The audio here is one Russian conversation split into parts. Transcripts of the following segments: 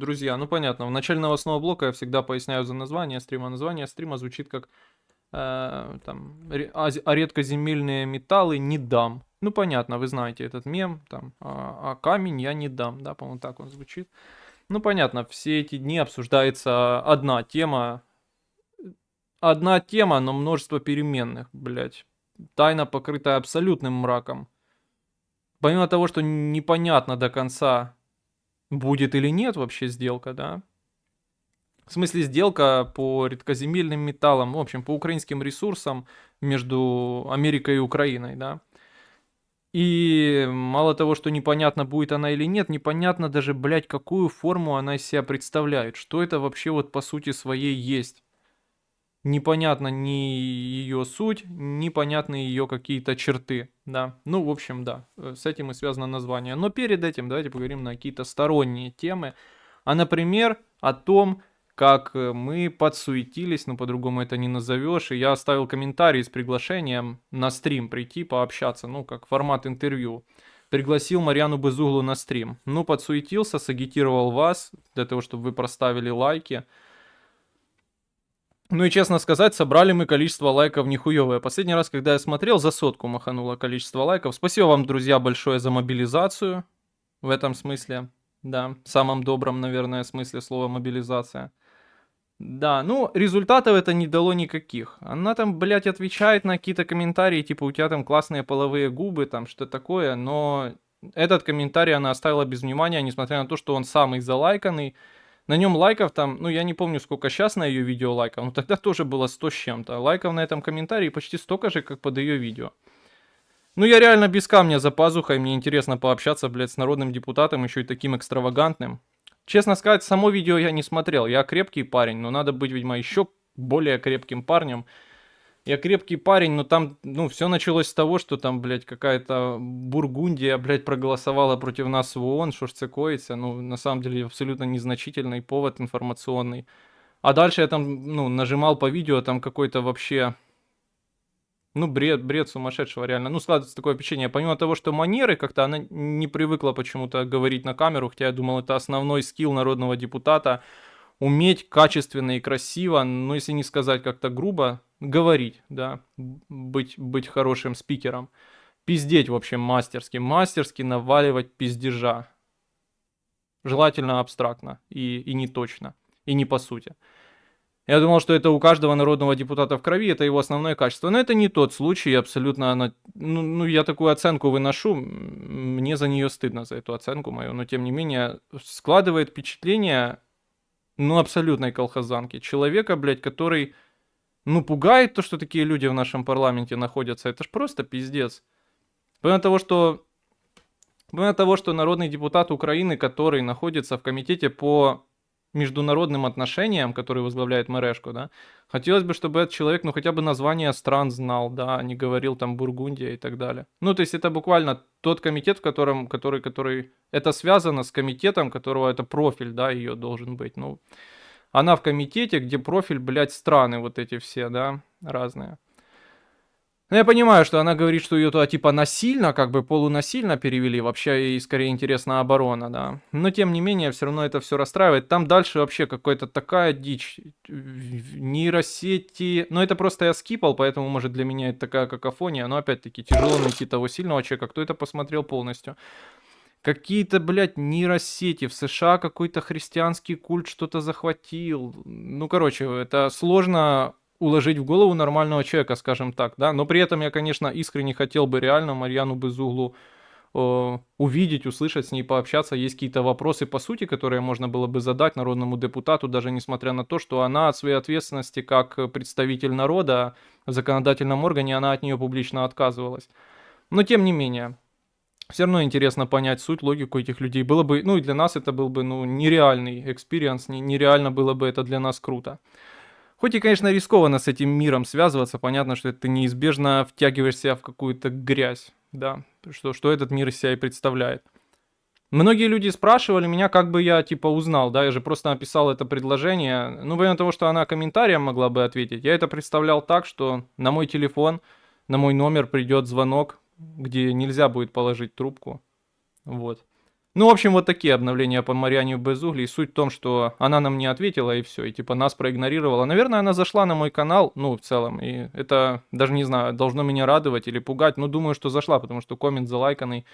друзья, ну понятно, в начале новостного блока я всегда поясняю за название стрима. Название стрима звучит как редкоземельные металлы не дам. Ну понятно, вы знаете этот мем, там, а камень я не дам, да, по-моему, так он звучит. Ну понятно, все эти дни обсуждается одна тема, но множество переменных, блять. Тайна, покрытая абсолютным мраком. Помимо того, что непонятно до конца, будет или нет вообще сделка, да? В смысле, сделка по редкоземельным металлам, в общем, по украинским ресурсам между Америкой и Украиной, да? И мало того, что непонятно, будет она или нет, непонятно даже, блядь, какую форму она из себя представляет. Что это вообще вот по сути своей есть. Непонятно ни ее суть, непонятны ее какие-то черты, да. Ну, в общем, да, с этим и связано название. Но перед этим давайте поговорим на какие-то сторонние темы. А, например, о том, как мы подсуетились, ну, по-другому это не назовешь, и я оставил комментарий с приглашением на стрим прийти, пообщаться, ну, как формат интервью. Пригласил Марьяну Безуглу на стрим. Ну, подсуетился, сагитировал вас, для того, чтобы вы проставили лайки. Ну и честно сказать, собрали мы количество лайков нихуевое. Последний раз, когда я смотрел, за 100 махануло количество лайков. Спасибо вам, друзья, большое за мобилизацию. В этом смысле, да, в самом добром, наверное, смысле слова мобилизация. Да, ну, результатов это не дало никаких. Она там, блядь, отвечает на какие-то комментарии, типа, у тебя там классные половые губы, там, что такое, но этот комментарий она оставила без внимания, несмотря на то, что он самый залайканный. На нем лайков там, ну я не помню сколько сейчас на ее видео лайков, но тогда тоже было 100 с чем-то. Лайков на этом комментарии почти столько же, как под ее видео. Ну я реально без камня за пазухой, мне интересно пообщаться, блядь, с народным депутатом, еще и таким экстравагантным. Честно сказать, само видео я не смотрел, я крепкий парень, но надо быть, видимо, еще более крепким парнем. Я крепкий парень, но там, ну, все началось с того, что там, блядь, какая-то Бургундия, блядь, проголосовала против нас в ООН, что ж цикоится, ну, на самом деле, абсолютно незначительный повод информационный. А дальше я там, ну, нажимал по видео, там какой-то вообще, ну, бред сумасшедшего, реально. Ну, складывается такое впечатление. Помимо того, что манеры как-то, она не привыкла почему-то говорить на камеру, хотя я думал, это основной скилл народного депутата, уметь качественно и красиво, ну, если не сказать как-то грубо, говорить, да, быть хорошим спикером. Пиздеть, в общем, мастерски наваливать пиздежа. Желательно абстрактно и не точно, и не по сути. Я думал, что это у каждого народного депутата в крови, это его основное качество. Но это не тот случай, абсолютно ну, я такую оценку выношу, мне за нее стыдно, за эту оценку мою, но тем не менее складывает впечатление, ну, абсолютной колхозанки. Человека, блядь, который, ну, пугает то, что такие люди в нашем парламенте находятся. Это ж просто пиздец. Помимо того, что народный депутат Украины, который находится в комитете по международным отношениям, который возглавляет Мерешко, да, хотелось бы, чтобы этот человек, ну, хотя бы название стран знал, да, а не говорил там Бургундия и так далее. Ну, то есть это буквально тот комитет, в котором, который, это связано с комитетом, которого это профиль, да, ее должен быть, ну, она в комитете, где профиль, блядь, страны вот эти все, да, разные. Ну, я понимаю, что она говорит, что ее туда типа насильно, как бы полунасильно перевели. Вообще ей скорее интересна оборона, да. Но тем не менее, все равно это все расстраивает. Там дальше вообще какая-то такая дичь. Нейросети. Но это просто я скипал, поэтому, может, для меня это такая какофония. Но опять-таки, тяжело найти того сильного человека, кто это посмотрел полностью. Какие-то, блядь, нейросети. В США какой-то христианский культ что-то захватил. Ну, короче, это сложно уложить в голову нормального человека, скажем так, да. Но при этом я, конечно, искренне хотел бы реально Марьяну Безуглу увидеть, услышать, с ней пообщаться. Есть какие-то вопросы по сути, которые можно было бы задать народному депутату, даже несмотря на то, что она от своей ответственности как представитель народа в законодательном органе, она от нее публично отказывалась. Но тем не менее, все равно интересно понять суть, логику этих людей. Было бы, ну и для нас это был бы, ну, нереальный экспириенс, нереально было бы это для нас круто. Хоть и, конечно, рискованно с этим миром связываться, понятно, что ты неизбежно втягиваешь себя в какую-то грязь, да, что этот мир из себя и представляет. Многие люди спрашивали меня, как бы я, типа, узнал, да, я же просто написал это предложение, ну, помимо того, что она комментарием могла бы ответить, я это представлял так, что на мой телефон, на мой номер придет звонок, где нельзя будет положить трубку, вот. Ну, в общем, вот такие обновления по Марьяне Безуглей. Суть в том, что она нам не ответила и все, и типа нас проигнорировала. Наверное, она зашла на мой канал, ну, в целом, и это, даже не знаю, должно меня радовать или пугать, но думаю, что зашла, потому что коммент залайканный,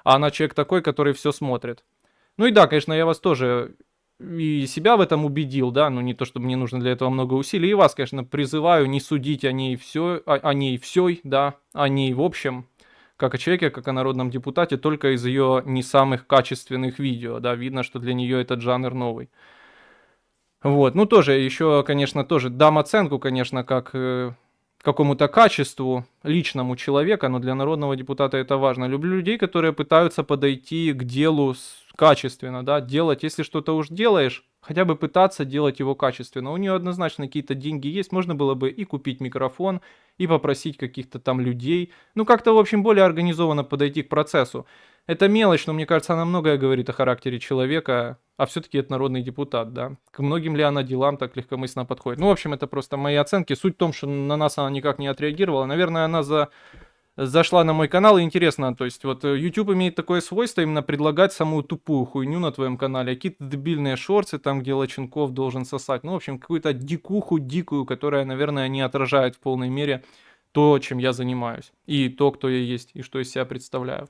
а она человек такой, который все смотрит. Ну и да, конечно, я вас тоже и себя в этом убедил, да, ну не то, чтобы мне нужно для этого много усилий, и вас, конечно, призываю не судить о ней все, о ней всей, да, о ней в общем, как о человеке, как о народном депутате, только из ее не самых качественных видео, да, видно, что для нее этот жанр новый. Вот, ну тоже, еще, конечно, тоже дам оценку, конечно, как какому-то качеству личному человека, но для народного депутата это важно. Люблю людей, которые пытаются подойти к делу качественно, да, делать, если что-то уж делаешь, хотя бы пытаться делать его качественно. У нее однозначно какие-то деньги есть, можно было бы и купить микрофон, и попросить каких-то там людей, ну как-то, в общем, более организованно подойти к процессу. Это мелочь, но мне кажется, она многое говорит о характере человека, а все-таки это народный депутат, да. К многим ли она делам так легкомысленно подходит? Ну, в общем, это просто мои оценки. Суть в том, что на нас она никак не отреагировала. Наверное, она зашла на мой канал, и интересно, то есть вот YouTube имеет такое свойство именно предлагать самую тупую хуйню на твоем канале, какие-то дебильные шорты, там, где Лоченков должен сосать, ну, в общем, какую-то дикуху дикую, которая, наверное, не отражает в полной мере то, чем я занимаюсь, и то, кто я есть, и что из себя представляю.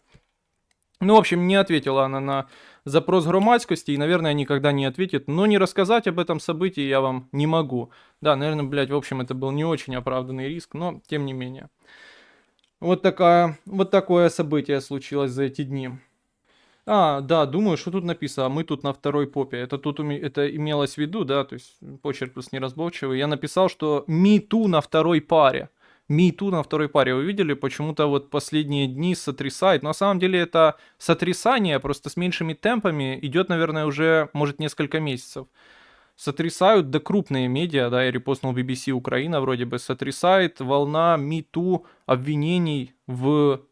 Ну, в общем, не ответила она на запрос громадскости и, наверное, никогда не ответит. Но не рассказать об этом событии я вам не могу. Да, наверное, блядь, в общем, это был не очень оправданный риск, но тем не менее. Вот такое событие случилось за эти дни. А, да, думаю, что тут написано, мы тут на второй попе. Это тут это имелось в виду, да, то есть почерк просто неразборчивый. Я написал, что me too на второй паре. Me too на второй паре. Вы видели, почему-то вот последние дни сотрясает. Но на самом деле это сотрясание просто с меньшими темпами идет, наверное, уже, может, несколько месяцев. Сотрясают, да, крупные медиа, да, я репостнул BBC Украина вроде бы, сотрясает волна me too обвинений в,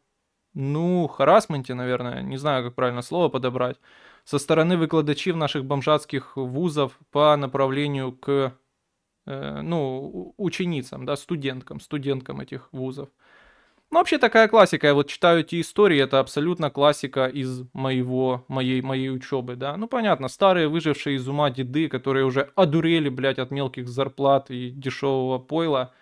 ну, харассменте, наверное, не знаю, как правильно слово подобрать, со стороны выкладачей наших бомжатских вузов по направлению к, ну, ученицам, да, студенткам этих вузов. Ну, вообще такая классика, я вот читаю эти истории, это абсолютно классика из моей учебы, да. Ну, понятно, старые выжившие из ума деды, которые уже одурели, блядь, от мелких зарплат и дешевого пойла,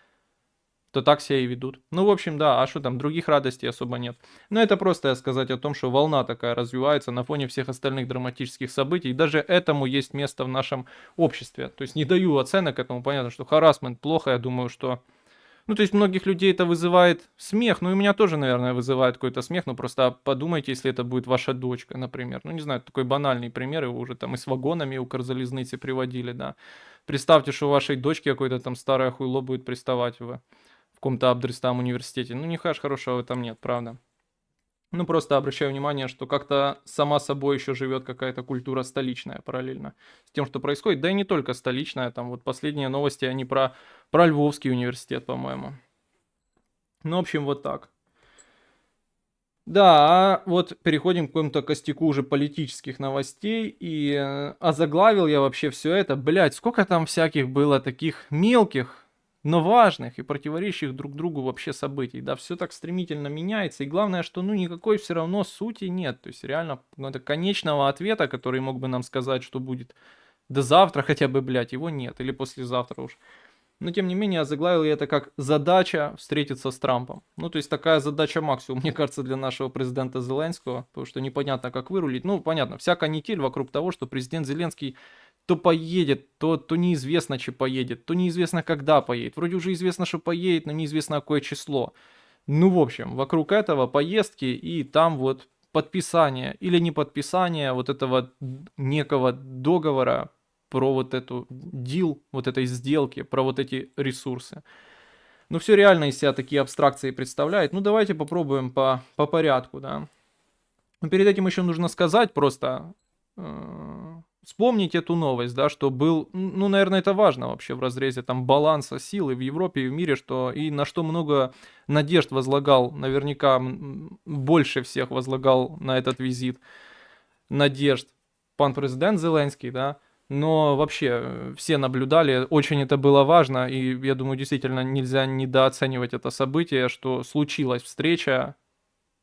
то так себя и ведут. Ну, в общем, да, а что там, других радостей особо нет. Но это просто я сказать о том, что волна такая развивается на фоне всех остальных драматических событий. И даже этому есть место в нашем обществе. То есть не даю оценок этому, понятно, что харассмент плохо, я думаю, что... Ну, то есть многих людей это вызывает смех, ну и меня тоже, наверное, вызывает какой-то смех, но просто подумайте, если это будет ваша дочка, например. Ну, не знаю, такой банальный пример, его уже там и с вагонами у Укрзалезницы приводили, да. Представьте, что у вашей дочки какое-то там старое хуйло будет приставать в каком-то Абдрестам университете. Ну, нихуя ж хорошего в этом нет, правда. Ну, просто обращаю внимание, что как-то сама собой еще живет какая-то культура столичная параллельно с тем, что происходит. Да и не только столичная, там вот последние новости, они про Львовский университет, по-моему. Ну, в общем, вот так. Да, а вот переходим к какому-то костяку уже политических новостей. И озаглавил я вообще все это. Блять, сколько там всяких было таких мелких, но важных и противоречащих друг другу вообще событий. Да, все так стремительно меняется. И главное, что ну никакой все равно сути нет. То есть реально какого-то конечного ответа, который мог бы нам сказать, что будет до завтра хотя бы, блядь, его нет. Или послезавтра уж. Но тем не менее, озаглавил я это как задача встретиться с Трампом. Ну, то есть такая задача максимум, мне кажется, для нашего президента Зеленского, потому что непонятно, как вырулить. Ну, понятно, вся канитель вокруг того, что президент Зеленский то поедет, то неизвестно, че поедет, то неизвестно, когда поедет. Вроде уже известно, что поедет, но неизвестно, какое число. Ну, в общем, вокруг этого поездки и там вот подписание или не подписание вот этого некого договора про вот эту дил, вот этой сделки, про вот эти ресурсы. Ну, все реально из себя такие абстракции представляет. Ну, давайте попробуем по порядку, да. Но перед этим еще нужно сказать просто, вспомнить эту новость, да, что был, ну, наверное, это важно вообще в разрезе там баланса сил и в Европе, и в мире, что и на что много надежд возлагал, наверняка больше всех возлагал на этот визит надежд пан президент Зеленский, да, но вообще все наблюдали, очень это было важно, и я думаю, действительно нельзя недооценивать это событие, что случилась встреча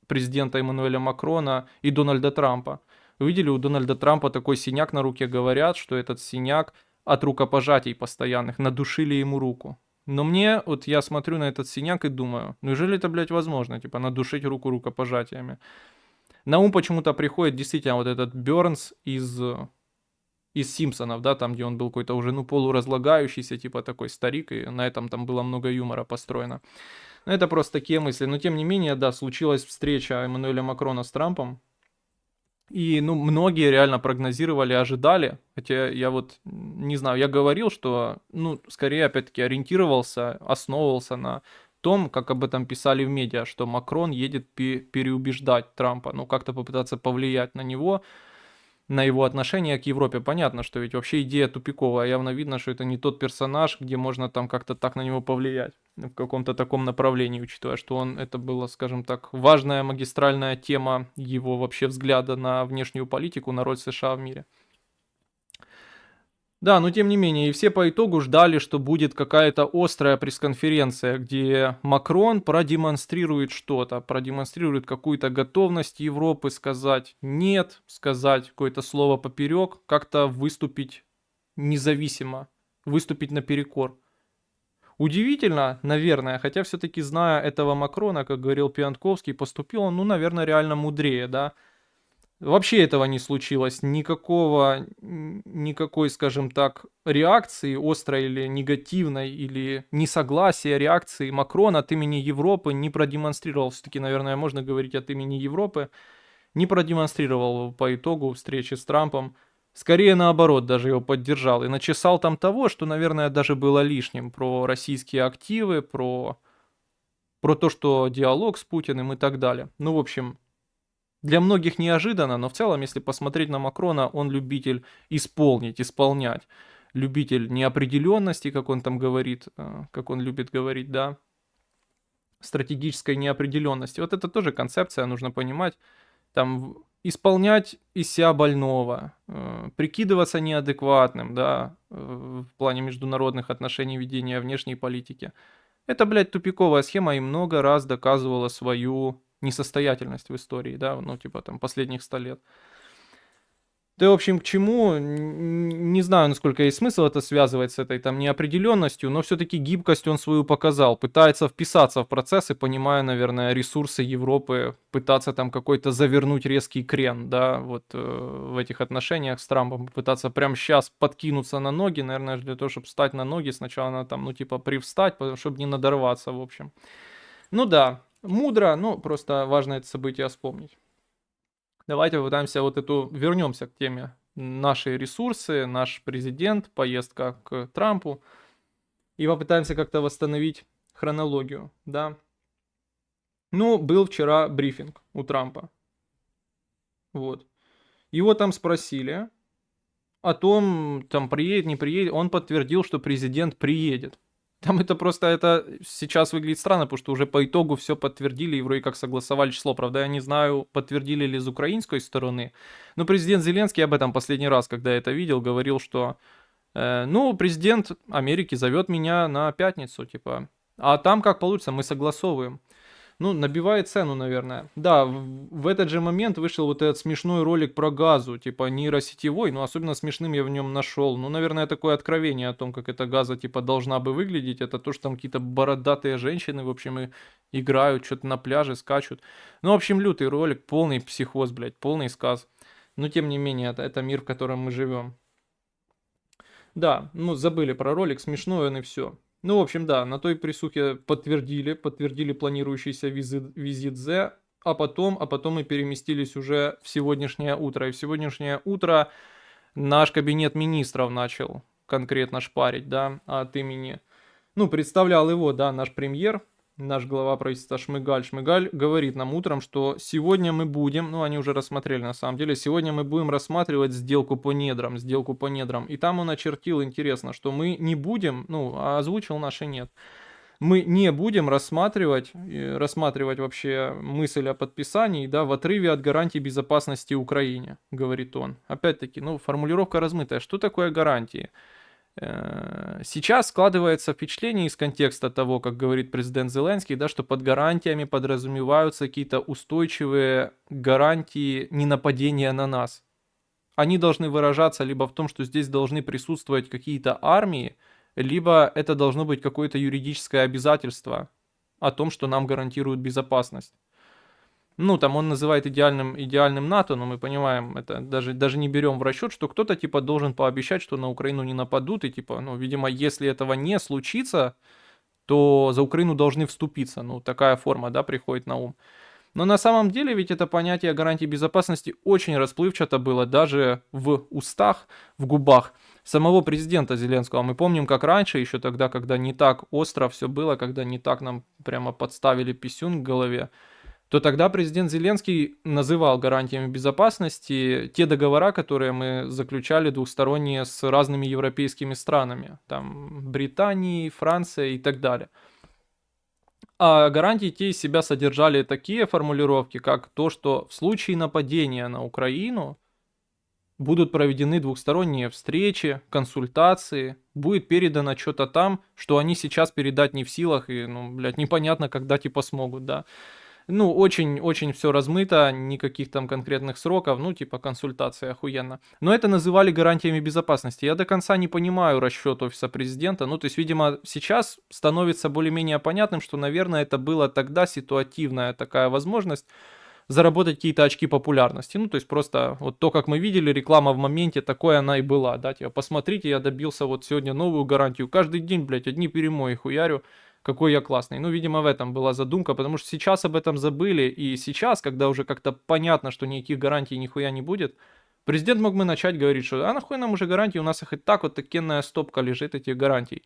президента Эммануэля Макрона и Дональда Трампа. Вы видели, у Дональда Трампа такой синяк на руке, говорят, что этот синяк от рукопожатий постоянных, надушили ему руку. Но мне, вот я смотрю на этот синяк и думаю, неужели это, блядь, возможно, типа, надушить руку рукопожатиями? На ум почему-то приходит действительно вот этот Бёрнс из Симпсонов, да, там, где он был какой-то уже, ну, полуразлагающийся, типа, такой старик, и на этом там было много юмора построено. Ну, это просто такие мысли. Но, тем не менее, да, случилась встреча Эммануэля Макрона с Трампом, и, ну, многие реально прогнозировали, ожидали, хотя я вот не знаю, я говорил, что, ну, скорее, опять-таки, ориентировался, основывался на том, как об этом писали в медиа, что Макрон едет переубеждать Трампа, ну, как-то попытаться повлиять на него, на его отношение к Европе. Понятно, что ведь вообще идея тупиковая, явно видно, что это не тот персонаж, где можно там как-то так на него повлиять в каком-то таком направлении, учитывая, что это была, скажем так, важная магистральная тема его вообще взгляда на внешнюю политику, на роль США в мире. Да, но тем не менее, и все по итогу ждали, что будет какая-то острая пресс-конференция, где Макрон продемонстрирует что-то, продемонстрирует какую-то готовность Европы сказать «нет», сказать какое-то слово поперек, как-то выступить независимо, выступить наперекор. Удивительно, наверное, хотя все-таки зная этого Макрона, как говорил Пиантковский, поступил он, ну, наверное, реально мудрее, да. Вообще этого не случилось, никакой, скажем так, реакции острой или негативной, или несогласия реакции Макрона от имени Европы не продемонстрировал, все-таки, наверное, можно говорить от имени Европы, не продемонстрировал по итогу встречи с Трампом, скорее наоборот, даже его поддержал и начесал там того, что, наверное, даже было лишним, про российские активы, про то, что диалог с Путиным и так далее. Ну, в общем, для многих неожиданно, но в целом, если посмотреть на Макрона, он любитель исполнять. Любитель неопределенности, как он там говорит, как он любит говорить, да, стратегической неопределенности. Вот это тоже концепция, нужно понимать. Там исполнять из себя больного, прикидываться неадекватным, да, в плане международных отношений, ведения внешней политики. Это, блядь, тупиковая схема и много раз доказывала свою несостоятельность в истории, да, ну, типа там последних 100 лет. Да, в общем, к чему, не знаю, насколько есть смысл это связывать с этой там неопределенностью, но все-таки гибкость он свою показал, пытается вписаться в процесс и, понимая, наверное, ресурсы Европы, пытаться там какой-то завернуть резкий крен, да, вот в этих отношениях с Трампом, пытаться прямо сейчас подкинуться на ноги, наверное, для того, чтобы встать на ноги, сначала надо там, ну, типа, привстать, чтобы не надорваться, в общем. Ну да, мудро, но просто важно это событие вспомнить. Давайте попытаемся вернемся к теме наши ресурсы, наш президент, поездка к Трампу. И попытаемся как-то восстановить хронологию, да. Ну, был вчера брифинг у Трампа. Вот. Его там спросили о том, там приедет, не приедет. Он подтвердил, что президент приедет. Там это сейчас выглядит странно, потому что уже по итогу все подтвердили и вроде как согласовали число. Правда, я не знаю, подтвердили ли с украинской стороны. Но президент Зеленский об этом последний раз, когда я это видел, говорил, что ну, президент Америки зовет меня на пятницу, типа. А там как получится, мы согласовываем. Ну, набивает цену, наверное. Да, в этот же момент вышел вот этот смешной ролик про газу, типа нейросетевой, но особенно смешным я в нем нашел. Ну, наверное, такое откровение о том, как эта газа, типа, должна бы выглядеть. Это то, что там какие-то бородатые женщины, в общем, и играют, что-то на пляже скачут. Ну, в общем, лютый ролик, полный психоз, блядь, полный сказ. Но, тем не менее, это мир, в котором мы живем. Да, ну, забыли про ролик, смешной он и все. Ну, в общем, да, на той присухе подтвердили планирующийся визит Зе, а потом мы переместились уже в сегодняшнее утро. И в сегодняшнее утро наш кабинет министров начал конкретно шпарить, да, от имени, ну, представлял его, да, наш премьер, наш глава правительства Шмыгаль. Шмыгаль говорит нам утром, что сегодня мы будем, ну, они уже рассмотрели на самом деле, сегодня мы будем рассматривать сделку по недрам. И там он очертил, интересно, что мы не будем, ну, озвучил наше нет. Мы не будем рассматривать вообще мысль о подписании, да, в отрыве от гарантий безопасности Украине, говорит он. Опять-таки, ну, формулировка размытая. Что такое гарантии? Сейчас складывается впечатление из контекста того, как говорит президент Зеленский, да, что под гарантиями подразумеваются какие-то устойчивые гарантии ненападения на нас. они должны выражаться либо в том, что здесь должны присутствовать какие-то армии, либо это должно быть какое-то юридическое обязательство о том, что нам гарантирует безопасность. Ну, там он называет идеальным НАТО, но мы понимаем, это даже не берем в расчет, что кто-то, типа, должен пообещать, что на Украину не нападут, и, типа, ну, видимо, если этого не случится, то за Украину должны вступиться. Ну, такая форма, да, приходит на ум. Но на самом деле ведь это понятие гарантии безопасности очень расплывчато было даже в устах, в губах самого президента Зеленского. Мы помним, как раньше, еще тогда, когда не так остро все было, когда не так нам прямо подставили писюн к голове, то тогда президент Зеленский называл гарантиями безопасности те договора, которые мы заключали двухсторонние с разными европейскими странами, там Британией, Францией и так далее. А гарантии те из себя содержали такие формулировки, как то, что в случае нападения на Украину будут проведены двухсторонние встречи, консультации, будет передано что-то там, что они сейчас передать не в силах, и, ну, блядь, непонятно, когда типа смогут, да. Ну, очень-очень все размыто, никаких там конкретных сроков, ну, типа консультации охуенно. Но это называли гарантиями безопасности. Я до конца не понимаю расчет офиса президента. Ну, то есть, видимо, сейчас становится более-менее понятным, что, наверное, это была тогда ситуативная такая возможность заработать какие-то очки популярности. Ну, то есть просто вот то, как мы видели, реклама в моменте, такой она и была, да, типа, посмотрите, я добился вот сегодня новую гарантию, каждый день, блядь, одни перемои хуярю, какой я классный. Ну, видимо, в этом была задумка, потому что сейчас об этом забыли, и сейчас, когда уже как-то понятно, что никаких гарантий нихуя не будет, президент мог бы начать говорить, что а нахуй нам уже гарантии, у нас их и так вот такенная стопка лежит этих гарантий.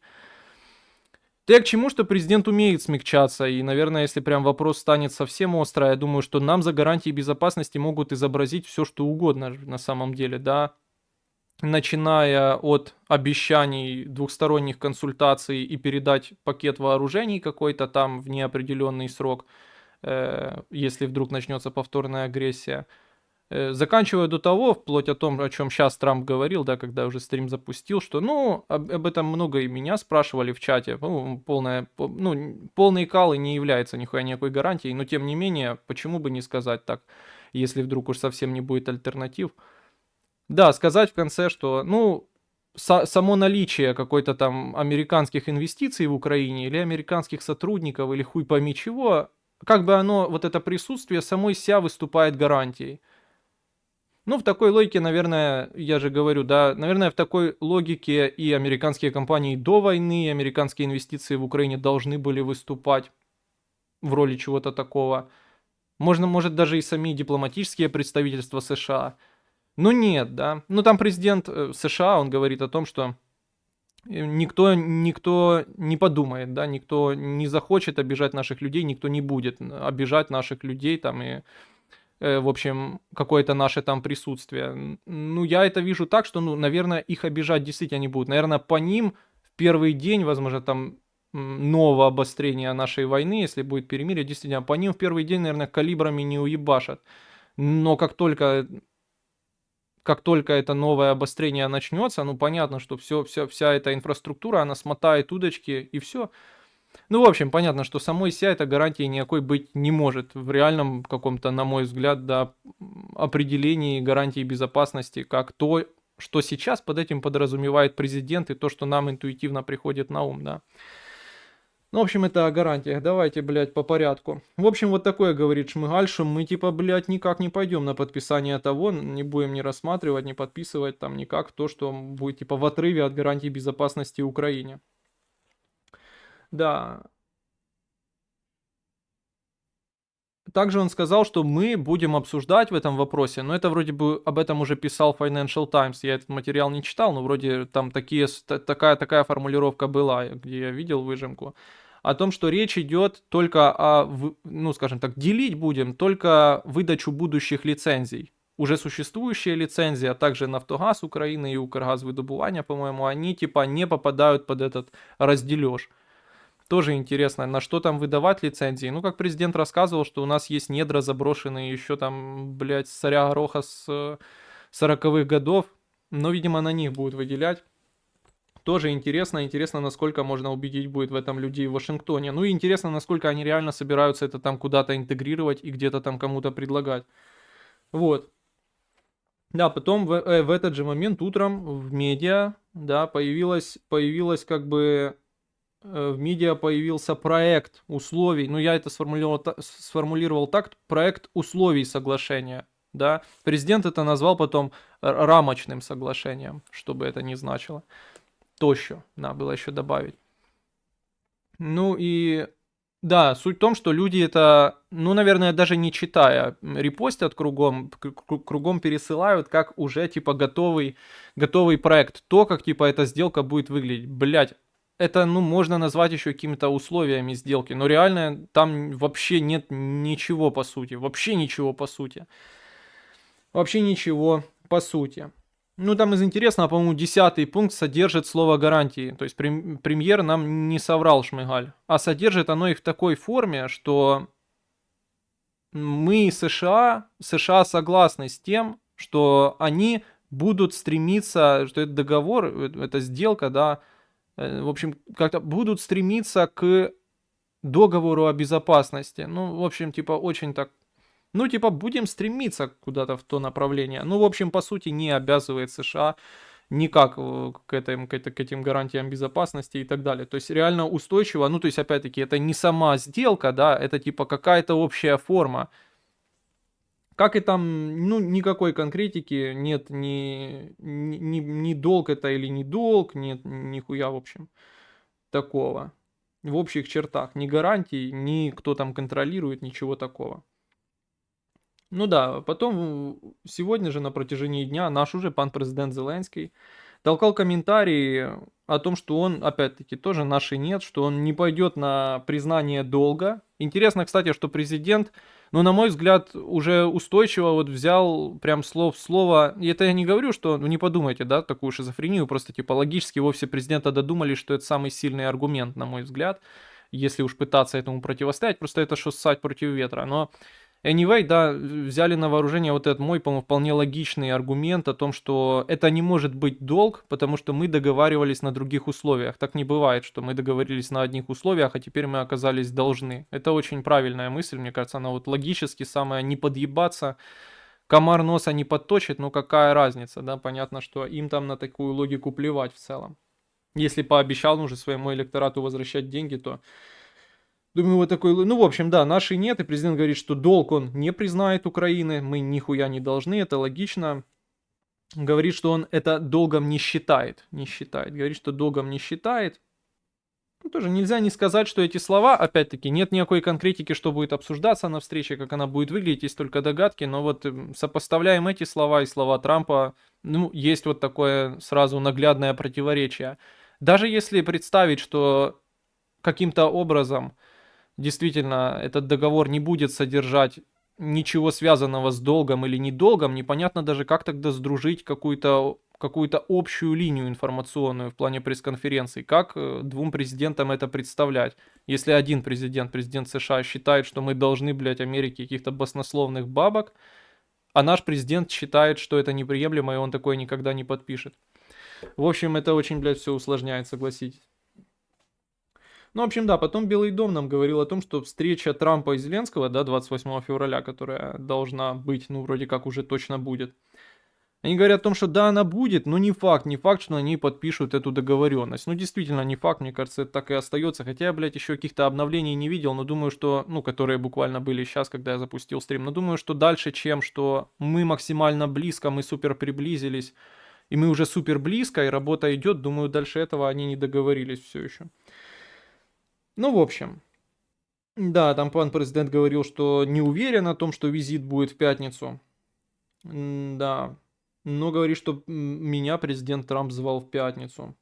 Я к чему, что президент умеет смягчаться, и, наверное, если прям вопрос станет совсем острый, я думаю, что нам за гарантии безопасности могут изобразить все, что угодно на самом деле, да, начиная от обещаний двухсторонних консультаций и передать пакет вооружений какой-то там в неопределенный срок, если вдруг начнется повторная агрессия, заканчивая до того, вплоть о том, о чем сейчас Трамп говорил, да, когда уже стрим запустил, что, ну, об этом много и меня спрашивали в чате, ну, полные калы не является нихуя никакой гарантией, но тем не менее, почему бы не сказать так, если вдруг уж совсем не будет альтернатив. Да, сказать в конце, что, ну, само наличие какой-то там американских инвестиций в Украине или американских сотрудников или хуй пойми чего, как бы оно, вот это присутствие самой себя выступает гарантией. Ну, в такой логике, наверное, я же говорю, да, наверное, в такой логике и американские компании до войны, и американские инвестиции в Украине должны были выступать в роли чего-то такого. Может, даже и сами дипломатические представительства США. Но нет, да. Ну, там президент США, он говорит о том, что никто не подумает, да, никто не захочет обижать наших людей, никто не будет обижать наших людей там и в общем, какое-то наше там присутствие. Ну, я это вижу так, что, ну, наверное, их обижать действительно не будут. Наверное, по ним в первый день, возможно, там нового обострения нашей войны, если будет перемирие, действительно, по ним в первый день, наверное, калибрами не уебашат. Но как только это новое обострение начнется, ну, понятно, что вся эта инфраструктура, она смотает удочки и все. Ну, в общем, понятно, что самой себя этой гарантии никакой быть не может. В реальном каком-то, на мой взгляд, да, определении гарантии безопасности, как то, что сейчас под этим подразумевает президент, и то, что нам интуитивно приходит на ум, да. Ну, в общем, это о гарантиях. Давайте, блядь, по порядку. В общем, вот такое говорит Шмыгаль, что мы, типа, блядь, никак не пойдем на подписание того, не будем ни рассматривать, ни подписывать там никак то, что будет, типа, в отрыве от гарантии безопасности Украине. Да. Также он сказал, что мы будем обсуждать в этом вопросе, но это вроде бы об этом уже писал Financial Times, я этот материал не читал, но вроде там такая формулировка была, где я видел выжимку, о том, что речь идет только ну скажем так, делить будем только выдачу будущих лицензий. Уже существующие лицензии, а также Нафтогаз Украины и Укргазвыдобування, по-моему, они типа не попадают под этот раздележ. Тоже интересно, на что там выдавать лицензии. Ну, как президент рассказывал, что у нас есть недра заброшенные еще там, блядь, с царя Гороха с 40-х годов. Но, видимо, на них будут выделять. Тоже интересно. Интересно, насколько можно убедить будет в этом людей в Вашингтоне. Ну и интересно, насколько они реально собираются это там куда-то интегрировать и где-то там кому-то предлагать. Вот. Да, потом в этот же момент утром в медиа, да, появилась как бы в медиа появился проект условий, ну я это сформулировал так, проект условий соглашения, да. Президент это назвал потом рамочным соглашением, чтобы это не значило. Тощо, надо было еще добавить. Ну и да, суть в том, что люди это, ну, наверное, даже не читая, репостят кругом, кругом пересылают, как уже, типа, готовый проект. То, как, типа, эта сделка будет выглядеть. Блять, это, ну, можно назвать еще какими-то условиями сделки, но реально там вообще нет ничего по сути. Вообще ничего по сути. Вообще ничего по сути. Ну, там из интересного, по-моему, 10-й пункт содержит слово гарантии. То есть премьер нам не соврал, Шмыгаль. А содержит оно их в такой форме, что мы, США согласны с тем, что они будут стремиться, что этот договор, эта сделка, да, в общем, как-то будут стремиться к договору о безопасности. Ну, в общем, типа, очень так, ну, типа, будем стремиться куда-то в то направление. Ну, в общем, по сути, не обязывает США никак к этим гарантиям безопасности и так далее. То есть реально устойчиво, ну, то есть, опять-таки, это не сама сделка, да, это типа какая-то общая форма. Как и там, ну, никакой конкретики нет, ни долг это или не долг, нет нихуя, в общем, такого. В общих чертах. Ни гарантий, ни кто там контролирует, ничего такого. Ну да, потом сегодня же на протяжении дня наш уже пан президент Зеленский толкал комментарии о том, что он, опять-таки, тоже наши нет, что он не пойдет на признание долга. Интересно, кстати, что президент, ну, на мой взгляд, уже устойчиво вот взял прям слово в слово. И это я не говорю, что, ну, не подумайте, да, такую шизофрению, просто типа логически вовсе президента додумали, что это самый сильный аргумент, на мой взгляд, если уж пытаться этому противостоять, просто это что ссать против ветра. Но anyway, да, взяли на вооружение вот этот мой, по-моему, вполне логичный аргумент о том, что это не может быть долг, потому что мы договаривались на других условиях. Так не бывает, что мы договорились на одних условиях, а теперь мы оказались должны. Это очень правильная мысль, мне кажется, она вот логически самая не подъебаться, комар носа не подточит, ну какая разница, да, понятно, что им там на такую логику плевать в целом. Если пообещал уже своему электорату возвращать деньги, то думаю, вот такой, ну, в общем, да, нашей нет, и президент говорит, что долг он не признает Украины, мы нихуя не должны, это логично. Говорит, что он это долгом не считает, говорит, что долгом не считает. Ну, тоже нельзя не сказать, что эти слова, опять-таки, нет никакой конкретики, что будет обсуждаться на встрече, как она будет выглядеть, есть только догадки, но вот сопоставляем эти слова и слова Трампа, ну, есть вот такое сразу наглядное противоречие. Даже если представить, что каким-то образом действительно этот договор не будет содержать ничего связанного с долгом или недолгом, непонятно даже, как тогда сдружить какую-то общую линию информационную в плане пресс-конференций. Как двум президентам это представлять? Если один президент, президент США, считает, что мы должны, блядь, Америке каких-то баснословных бабок, а наш президент считает, что это неприемлемо, и он такое никогда не подпишет. В общем, это очень, блядь, все усложняет, согласитесь. Ну, в общем, да, потом Белый дом нам говорил о том, что встреча Трампа и Зеленского, да, 28 февраля, которая должна быть, ну, вроде как уже точно будет. Они говорят о том, что да, она будет, но не факт, что они подпишут эту договоренность. Ну, действительно, не факт, мне кажется, это так и остается. Хотя я, блядь, еще каких-то обновлений не видел, но думаю, что, ну, которые буквально были сейчас, когда я запустил стрим, но думаю, что дальше, чем что мы максимально близко, мы супер приблизились, и мы уже супер близко, и работа идет, думаю, дальше этого они не договорились все еще. Ну, в общем, да, там пан президент говорил, что не уверен о том, что визит будет в пятницу. Да, но говорит, что меня президент Трамп звал в пятницу.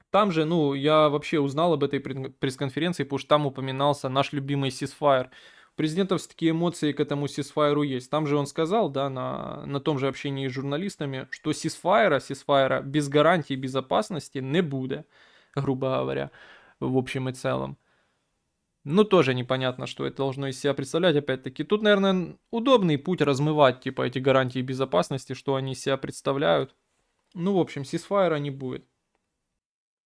Там же, ну, я вообще узнал об этой пресс-конференции, потому что там упоминался наш любимый сисфайр. У президента все-таки эмоции к этому сисфайру есть. Там же он сказал, да, на том же общении с журналистами, что сисфайра без гарантии безопасности не будет, грубо говоря, в общем и целом. Ну, тоже непонятно, что это должно из себя представлять, опять-таки. Тут, наверное, удобный путь размывать, типа, эти гарантии безопасности, что они из себя представляют. Ну, в общем, сисфайра не будет.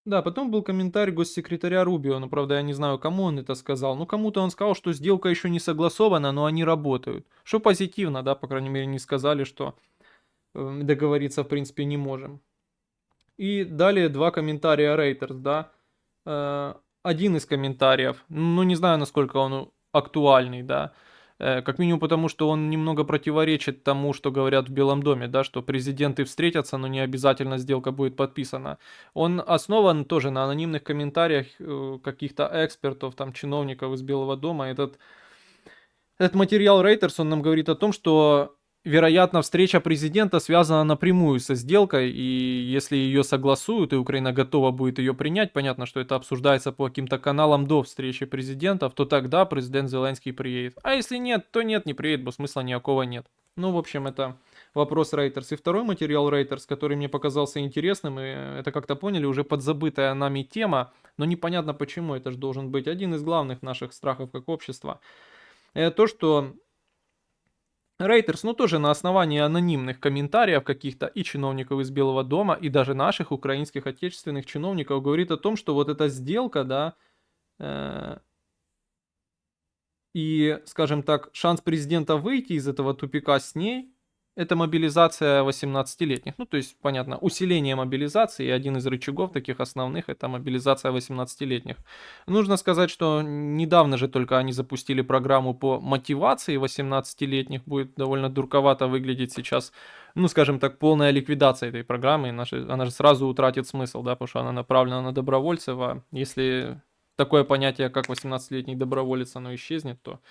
Да, потом был комментарий госсекретаря Рубио, но, правда, я не знаю, кому он это сказал. Ну, кому-то он сказал, что сделка еще не согласована, но они работают. Что позитивно, да, по крайней мере, не сказали, что договориться, в принципе, не можем. И далее два комментария Reuters, да. Один из комментариев, ну не знаю, насколько он актуальный, да. Как минимум потому, что он немного противоречит тому, что говорят в Белом доме, да, что президенты встретятся, но не обязательно сделка будет подписана. Он основан тоже на анонимных комментариях каких-то экспертов, там, чиновников из Белого дома. Этот материал Reuters, он нам говорит о том, что, вероятно, встреча президента связана напрямую со сделкой, и если ее согласуют, и Украина готова будет ее принять, понятно, что это обсуждается по каким-то каналам до встречи президентов, то тогда президент Зеленский приедет. А если нет, то нет, не приедет, бо смысла никакого нет. Ну, в общем, это вопрос Reuters. И второй материал Reuters, который мне показался интересным, и это как-то поняли, уже подзабытая нами тема, но непонятно почему, это же должен быть один из главных наших страхов как общества. Это то, что Reuters, ну тоже на основании анонимных комментариев каких-то и чиновников из Белого дома, и даже наших украинских отечественных чиновников говорит о том, что вот эта сделка, да, э, и, скажем так, шанс президента выйти из этого тупика с ней, это мобилизация 18-летних. Ну, то есть, понятно, усиление мобилизации, и один из рычагов таких основных, это мобилизация 18-летних. Нужно сказать, что недавно же только они запустили программу по мотивации 18-летних, будет довольно дурковато выглядеть сейчас, ну, скажем так, полная ликвидация этой программы, она же сразу утратит смысл, да, потому что она направлена на добровольцев, а если такое понятие, как 18-летний доброволец, оно исчезнет, то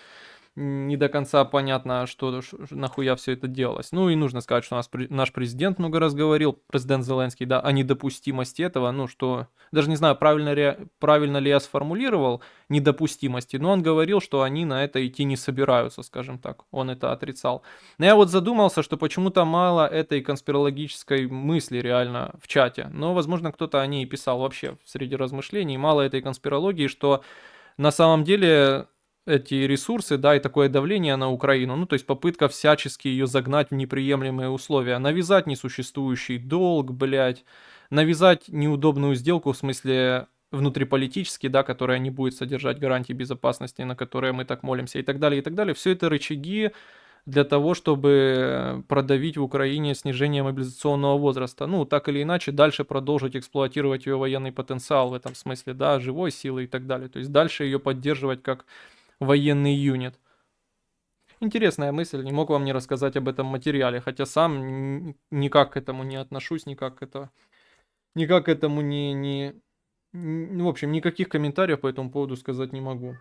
не до конца понятно, что нахуя все это делалось. Ну и нужно сказать, что наш президент много раз говорил, президент Зеленский, да, о недопустимости этого, ну что, даже не знаю, правильно ли я сформулировал недопустимости, но он говорил, что они на это идти не собираются, скажем так, он это отрицал. Но я вот задумался, что почему-то мало этой конспирологической мысли реально в чате, но, возможно, кто-то о ней писал вообще среди размышлений, мало этой конспирологии, что на самом деле эти ресурсы, да, и такое давление на Украину, ну, то есть попытка всячески ее загнать в неприемлемые условия, навязать несуществующий долг, блядь, навязать неудобную сделку, в смысле внутриполитически, да, которая не будет содержать гарантии безопасности, на которые мы так молимся, и так далее, и так далее. Все это рычаги для того, чтобы продавить в Украине снижение мобилизационного возраста. Ну, так или иначе, дальше продолжить эксплуатировать ее военный потенциал в этом смысле, да, живой силы и так далее. То есть дальше ее поддерживать как военный юнит. Интересная мысль, не мог вам не рассказать об этом материале, хотя сам никак к этому не отношусь, никак к этому ну, в общем, никаких комментариев по этому поводу сказать не могу.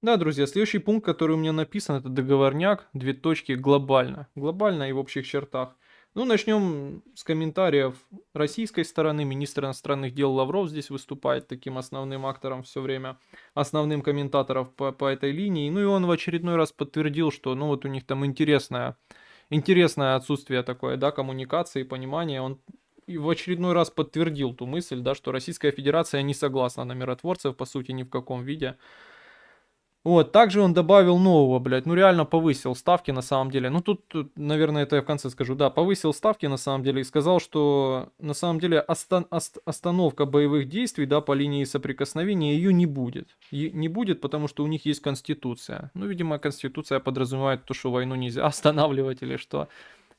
Да, друзья, следующий пункт, который у меня написан, это договорняк, две точки, глобально. Глобально и в общих чертах. Ну, начнем с комментариев российской стороны. Министр иностранных дел Лавров здесь выступает таким основным актором все время, основным комментатором по этой линии. Ну и он в очередной раз подтвердил, что ну вот у них там интересное отсутствие такое, да, коммуникации, понимания. Он и в очередной раз подтвердил ту мысль, да, что Российская Федерация не согласна на миротворцев, по сути, ни в каком виде. Вот, также он добавил нового, блядь, ну реально повысил ставки на самом деле. Ну тут, наверное, это я в конце скажу. Да, повысил ставки на самом деле и сказал, что на самом деле остановка боевых действий, да, по линии соприкосновения ее не будет. Не будет, потому что у них есть конституция. Ну, видимо, конституция подразумевает то, что войну нельзя останавливать или что.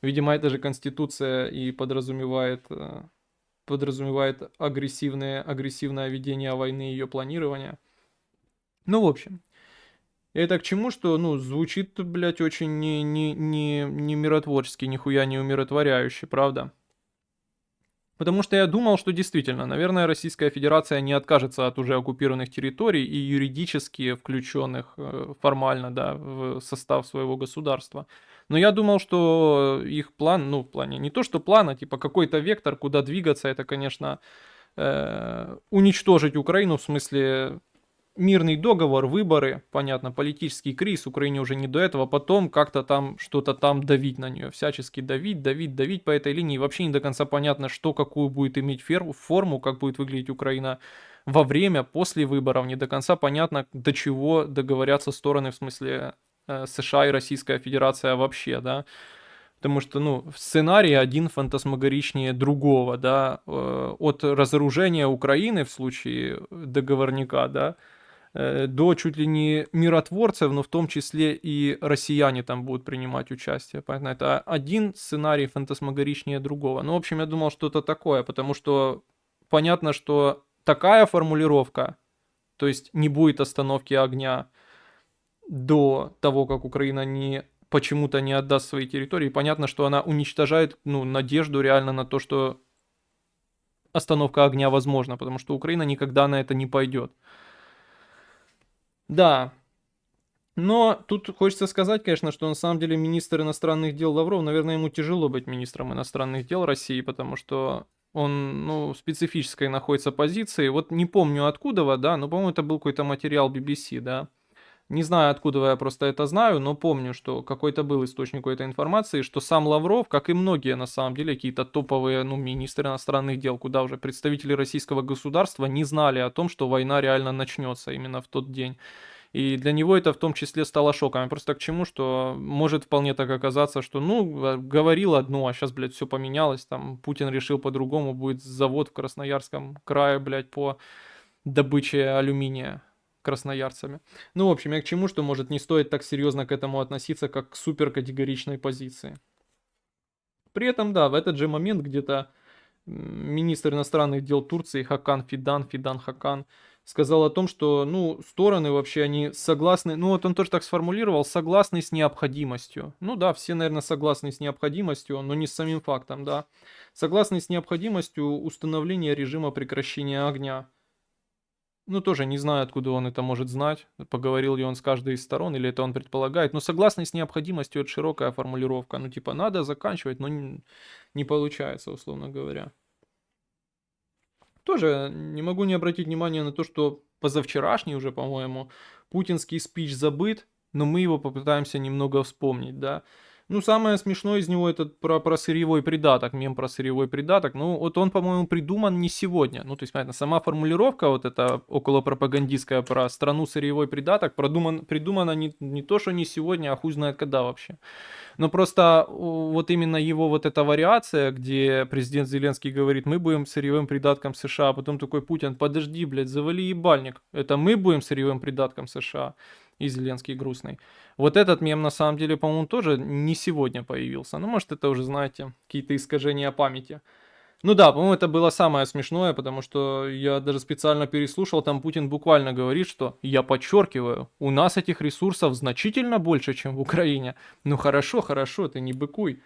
Видимо, эта же конституция и подразумевает агрессивное ведение войны и ее планирование. Ну, в общем. Это к чему, что, ну, звучит, блядь, очень не миротворчески, нихуя не умиротворяюще, правда? Потому что я думал, что действительно, наверное, Российская Федерация не откажется от уже оккупированных территорий и юридически включенных формально, да, в состав своего государства. Но я думал, что их план, ну, в плане, не то что план, а типа какой-то вектор, куда двигаться, это, конечно, уничтожить Украину, в смысле мирный договор, выборы, понятно, политический кризис, Украине уже не до этого, потом как-то там что-то там давить на нее, всячески давить по этой линии. Вообще не до конца понятно, что какую будет иметь форму, как будет выглядеть Украина во время, после выборов. Не до конца понятно, до чего договорятся стороны, в смысле США и Российская Федерация вообще, да. Потому что, ну, сценарий один фантасмагоричнее другого, да, от разоружения Украины в случае договорника, да, до чуть ли не миротворцев, но в том числе и россияне там будут принимать участие. Понятно, это один сценарий фантасмагоричнее другого. Ну, в общем, я думал, что-то такое, потому что понятно, что такая формулировка, то есть не будет остановки огня до того, как Украина почему-то не отдаст свои территории, понятно, что она уничтожает, ну, надежду реально на то, что остановка огня возможна, потому что Украина никогда на это не пойдет. Да, но тут хочется сказать, конечно, что на самом деле министр иностранных дел Лавров, наверное, ему тяжело быть министром иностранных дел России, потому что он, ну, в специфической находится позиции. Вот не помню откуда, да, но, по-моему, это был какой-то материал BBC, да. Не знаю, откуда я просто это знаю, но помню, что какой-то был источник какой-то информации, что сам Лавров, как и многие на самом деле, какие-то топовые, ну, министры иностранных дел, куда уже представители российского государства не знали о том, что война реально начнется именно в тот день. И для него это в том числе стало шоком. Я просто к чему, что может вполне так оказаться, что, ну, говорил одно, а сейчас, блядь, все поменялось, там, Путин решил по-другому, будет завод в Красноярском крае, блядь, по добыче алюминия красноярцами. Ну, в общем, я к чему, что, может, не стоит так серьезно к этому относиться, как к суперкатегоричной позиции. При этом, да, в этот же момент где-то министр иностранных дел Турции Фидан Хакан, сказал о том, что, ну, стороны вообще, они согласны, ну, вот он тоже так сформулировал, согласны с необходимостью. Ну да, все, наверное, согласны с необходимостью, но не с самим фактом, да. Согласны с необходимостью установления режима прекращения огня. Ну, тоже не знаю, откуда он это может знать, поговорил ли он с каждой из сторон, или это он предполагает. Но согласны с необходимостью, это широкая формулировка. Ну, типа, надо заканчивать, но не получается, условно говоря. Тоже не могу не обратить внимание на то, что позавчерашний уже, по-моему, путинский спич забыт, но мы его попытаемся немного вспомнить, да. Ну, самое смешное из него это про сырьевой придаток, мем про сырьевой придаток. Ну, вот он, по-моему, придуман не сегодня. Ну, то есть, понятно, сама формулировка вот эта околопропагандистская про страну сырьевой придаток придумана не то, что не сегодня, а хуй знает когда вообще. Но просто вот именно его вот эта вариация, где президент Зеленский говорит, мы будем сырьевым придатком США, а потом такой Путин, подожди, блядь, завали ебальник, это мы будем сырьевым придатком США, и Зеленский грустный. Вот этот мем на самом деле, по-моему, тоже не сегодня появился. Ну, может, это уже, знаете, какие-то искажения памяти. Ну да, по-моему, это было самое смешное, потому что я даже специально переслушал, там Путин буквально говорит, что, я подчеркиваю, у нас этих ресурсов значительно больше, чем в Украине. Ну хорошо, хорошо, ты не быкуй.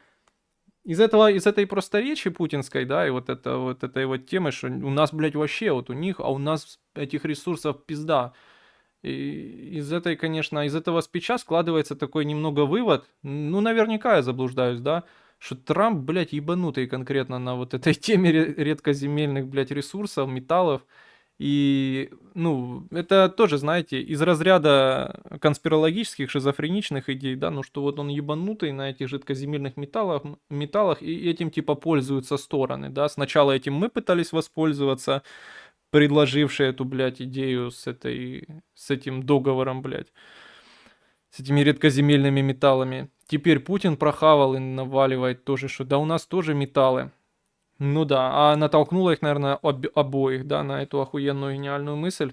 Из этой просто речи путинской, да, и вот этой вот темы, что у нас, блядь, вообще, вот у них, а у нас этих ресурсов пизда. И из этой, конечно, из этого спича складывается такой немного вывод, ну, наверняка я заблуждаюсь, да, что Трамп, блядь, ебанутый конкретно на вот этой теме редкоземельных, блядь, ресурсов, металлов. И, ну, это тоже, знаете, из разряда конспирологических, шизофреничных идей, да, ну, что вот он ебанутый на этих редкоземельных металлах и этим, типа, пользуются стороны, да. Сначала этим мы пытались воспользоваться, предложивший эту, блядь, идею с этим договором, блядь, с этими редкоземельными металлами. Теперь Путин прохавал и наваливает тоже, что да у нас тоже металлы. Ну да, а натолкнуло их, наверное, обоих, да, на эту охуенную гениальную мысль,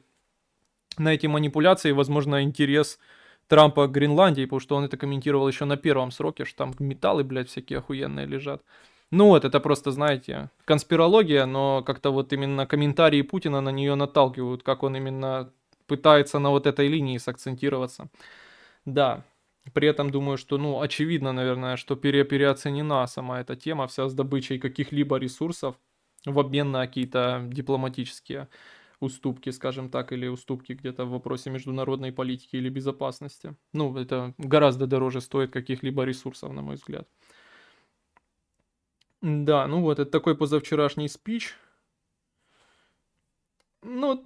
на эти манипуляции, возможно, интерес Трампа к Гренландии, потому что он это комментировал еще на первом сроке, что там металлы, блядь, всякие охуенные лежат. Ну вот, это просто, знаете, конспирология, но как-то вот именно комментарии Путина на нее наталкивают, как он именно пытается на вот этой линии сакцентироваться. Да, при этом думаю, что, ну, очевидно, наверное, что переоценена сама эта тема, вся с добычей каких-либо ресурсов в обмен на какие-то дипломатические уступки, скажем так, или уступки где-то в вопросе международной политики или безопасности. Ну, это гораздо дороже стоит каких-либо ресурсов, на мой взгляд. Да, ну вот, это такой позавчерашний спич. Ну,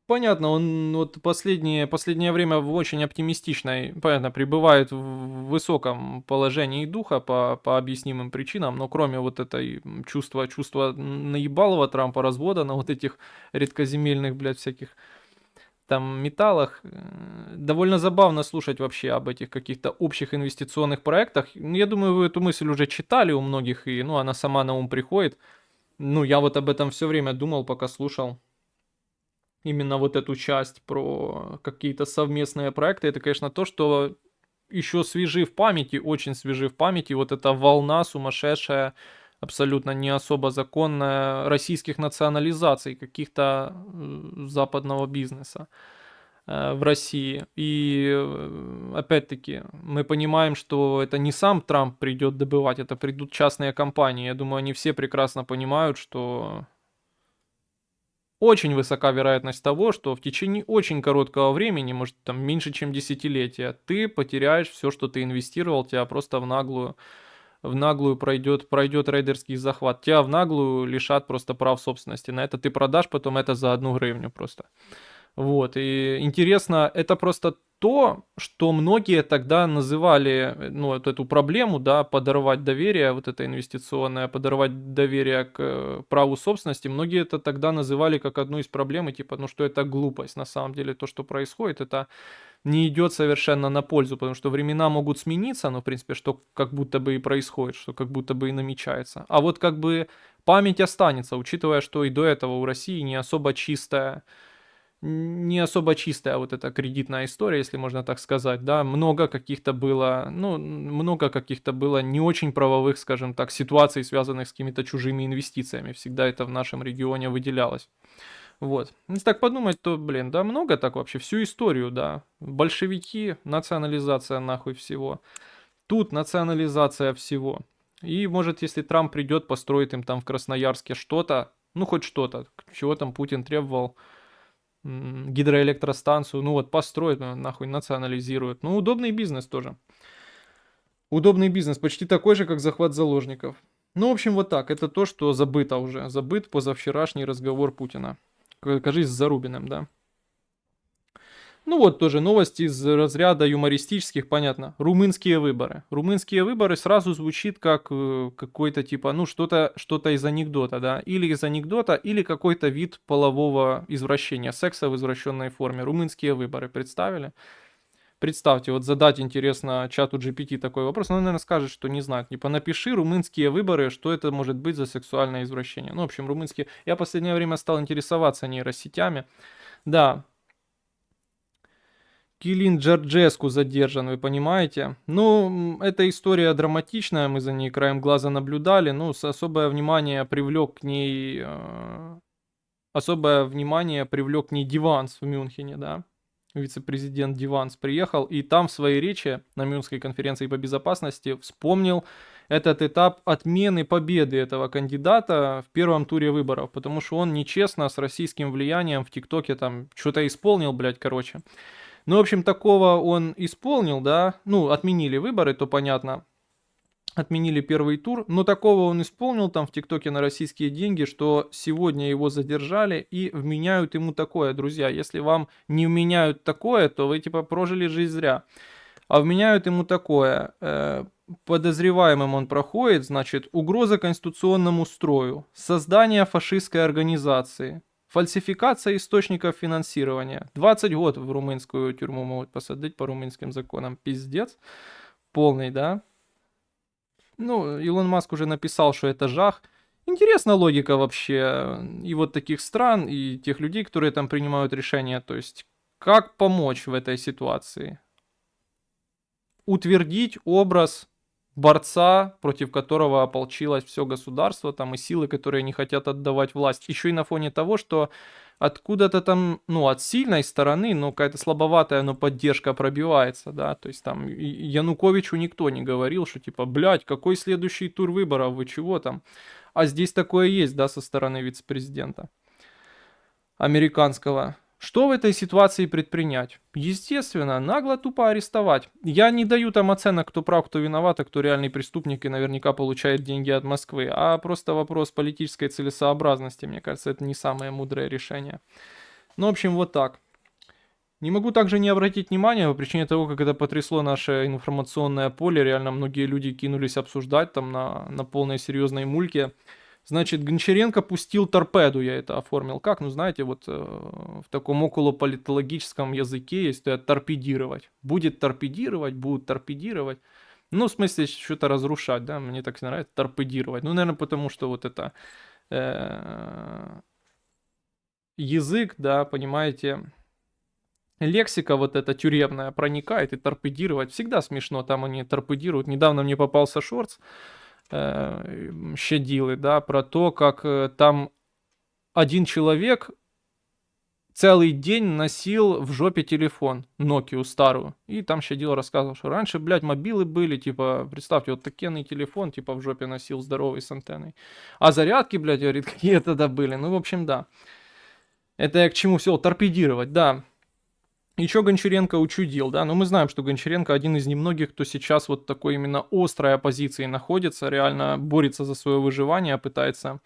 понятно, он вот последнее время в очень оптимистичной, понятно, пребывает в высоком положении духа по объяснимым причинам, но кроме вот этой чувства наебалого Трампа развода на вот этих редкоземельных, блядь, всяких там металлах, довольно забавно слушать вообще об этих каких-то общих инвестиционных проектах. Ну, я думаю, вы эту мысль уже читали у многих, и, ну, она сама на ум приходит. Ну, я вот об этом все время думал, пока слушал. именно вот эту часть про какие-то совместные проекты, это, конечно, то, что еще свежи в памяти, очень свежи в памяти, вот эта волна сумасшедшая, абсолютно не особо законная российских национализаций каких-то западного бизнеса в России. И опять-таки мы понимаем, что это не сам Трамп придет добывать, это придут частные компании. Я думаю, они все прекрасно понимают, что очень высока вероятность того, что в течение очень короткого времени, может там меньше чем десятилетия, ты потеряешь все, что ты инвестировал, тебя просто в наглую пройдет рейдерский захват. Тебя в наглую лишат просто прав собственности. На это ты продашь потом это за 1 гривню просто. Вот, и интересно, это просто то, что многие тогда называли, ну, вот эту проблему, да, подорвать доверие, вот это инвестиционное, подорвать доверие к праву собственности, многие это тогда называли как одну из проблем, и типа, ну, что это глупость, на самом деле, то, что происходит, это не идет совершенно на пользу, потому что времена могут смениться, но, в принципе, что как будто бы и происходит, что как будто бы и намечается. А вот как бы память останется, учитывая, что и до этого у России не особо чистая вот эта кредитная история, если можно так сказать, да, много каких-то было, ну, много каких-то было не очень правовых, скажем так, ситуаций, связанных с какими-то чужими инвестициями, всегда это в нашем регионе выделялось. Вот. Если так подумать, то, блин, да, много так вообще, всю историю, да. Большевики, национализация нахуй всего. Тут национализация всего. И, может, если Трамп придет, построит им там в Красноярске что-то, ну, хоть что-то, чего там Путин требовал, гидроэлектростанцию, ну вот построят, нахуй национализируют. Ну, удобный бизнес тоже. Удобный бизнес, почти такой же, как захват заложников. Ну, в общем, вот так. Это то, что забыто уже. Забыт позавчерашний разговор Путина. Кажись, с Зарубиным, да. Ну вот тоже новости из разряда юмористических, понятно. Румынские выборы. Румынские выборы сразу звучит как какой-то типа, ну что-то из анекдота, да. Или из анекдота, или какой-то вид полового извращения, секса в извращенной форме. Румынские выборы представили? Представьте, вот задать интересно чату GPT такой вопрос, он, наверное, скажет, что не знает. Типа, напиши румынские выборы, что это может быть за сексуальное извращение. Ну, в общем, румынские... Я в последнее время стал интересоваться нейросетями. Да, Килин Джорджеску задержан, вы понимаете? Ну, эта история драматичная, мы за ней краем глаза наблюдали. Ну, особое внимание привлек к ней... особое внимание привлек к ней Диванс в Мюнхене, да? Вице-президент Диванс приехал, и там в своей речи на Мюнхенской конференции по безопасности вспомнил этот этап отмены победы этого кандидата в первом туре выборов, потому что он нечестно с российским влиянием в ТикТоке там что-то исполнил, блядь, короче. Ну, в общем, такого он исполнил, да, ну, отменили выборы, то понятно, отменили первый тур, но такого он исполнил там в ТикТоке на российские деньги, что сегодня его задержали и вменяют ему такое, друзья, если вам не вменяют такое, то вы типа прожили жизнь зря. А вменяют ему такое, подозреваемым он проходит, значит, угроза конституционному строю, создание фашистской организации, фальсификация источников финансирования. 20 год в румынскую тюрьму могут посадить по румынским законам. Пиздец. Полный, да? Ну, Илон Маск уже написал, что это жах. Интересна логика вообще и вот таких стран, и тех людей, которые там принимают решения. То есть, как помочь в этой ситуации? Утвердить образ борца, против которого ополчилось все государство, там и силы, которые не хотят отдавать власть. Еще и на фоне того, что откуда-то там, ну, от сильной стороны, ну, какая-то слабоватая, но поддержка пробивается, да, то есть там Януковичу никто не говорил, что типа, блядь, какой следующий тур выборов, вы чего там? А здесь такое есть, да, со стороны вице-президента американского. Что в этой ситуации предпринять? Естественно, нагло тупо арестовать. Я не даю там оценок, кто прав, кто виноват, а кто реальный преступник и наверняка получает деньги от Москвы. А просто вопрос политической целесообразности, мне кажется, это не самое мудрое решение. Ну, в общем, вот так. Не могу также не обратить внимания, по причине того, как это потрясло наше информационное поле. Реально многие люди кинулись обсуждать там на полной серьезной мульке. Значит, Гончаренко пустил торпеду, я это оформил. Как? Ну, знаете, вот в таком околополитологическом языке есть торпедировать. Будет торпедировать, будут торпедировать. Ну, в смысле, что-то разрушать, да, мне так нравится, торпедировать. Ну, наверное, потому что вот это язык, да, понимаете, лексика вот эта тюремная проникает и торпедировать. Всегда смешно, там они торпедируют. Недавно мне попался шортс, щадилы, да, про то, как там один человек целый день носил в жопе телефон, Nokia старую. И там щадил рассказывал, что раньше, блядь, мобилы были, типа, представьте, вот такенный телефон, типа, в жопе носил здоровый с антенной. А зарядки, блядь, говорит, какие тогда были. Ну, в общем, да. Это я к чему все, торпедировать, да. И чё Гончаренко учудил, да? Ну, мы знаем, что Гончаренко один из немногих, кто сейчас вот такой именно острой оппозиции находится, реально борется за свое выживание, пытается.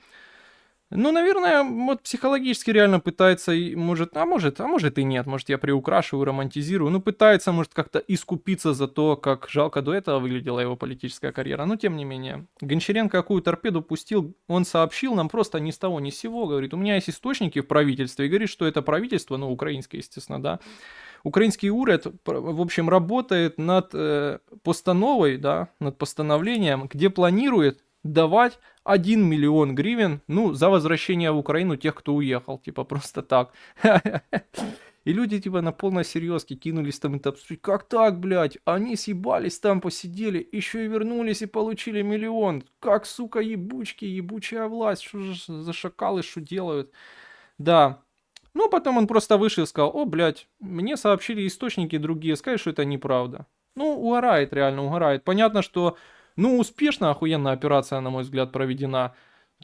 Ну, наверное, вот психологически реально пытается, и может и нет, может я приукрашиваю, романтизирую, ну, пытается, может, как-то искупиться за то, как жалко до этого выглядела его политическая карьера, но тем не менее. Гончаренко какую торпеду пустил, он сообщил нам просто ни с того ни с сего, говорит, у меня есть источники в правительстве, и говорит, что это правительство, ну, украинское, естественно, да, украинский уряд, в общем, работает над постановой, да, над постановлением, где планирует давать 1 миллион гривен, ну, за возвращение в Украину тех, кто уехал, типа, просто так. И люди, типа, на полной серьезке кинулись там это обсуждать. Как так, блядь? Они съебались там, посидели, еще и вернулись и получили миллион. Как, сука, ебучки, ебучая власть, что же за шакалы, что делают? Да. Ну, потом он просто вышел и сказал, о, блядь, мне сообщили источники другие, сказали, что это неправда. Ну, угорает, реально угорает. Понятно, что, ну, успешно, охуенная операция, на мой взгляд, проведена.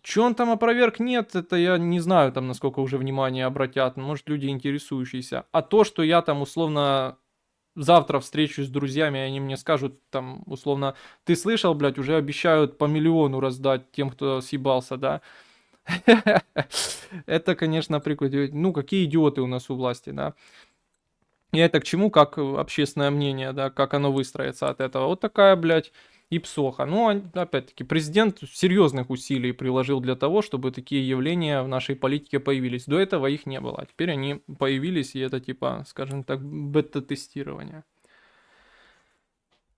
Че он там опроверг, нет, это я не знаю, там, насколько уже внимание обратят, может, люди интересующиеся. А то, что я там, условно, завтра встречусь с друзьями, и они мне скажут, там, условно, ты слышал, блядь, уже обещают по миллиону раздать тем, кто съебался, да? Это, конечно, прикольно. Ну, какие идиоты у нас у власти, да? И это к чему, как общественное мнение, да, как оно выстроится от этого. Вот такая, блядь, и псоха. Ну, опять-таки, президент серьезных усилий приложил для того, чтобы такие явления в нашей политике появились. До этого их не было, а теперь они появились, и это, типа, скажем так, бета-тестирование.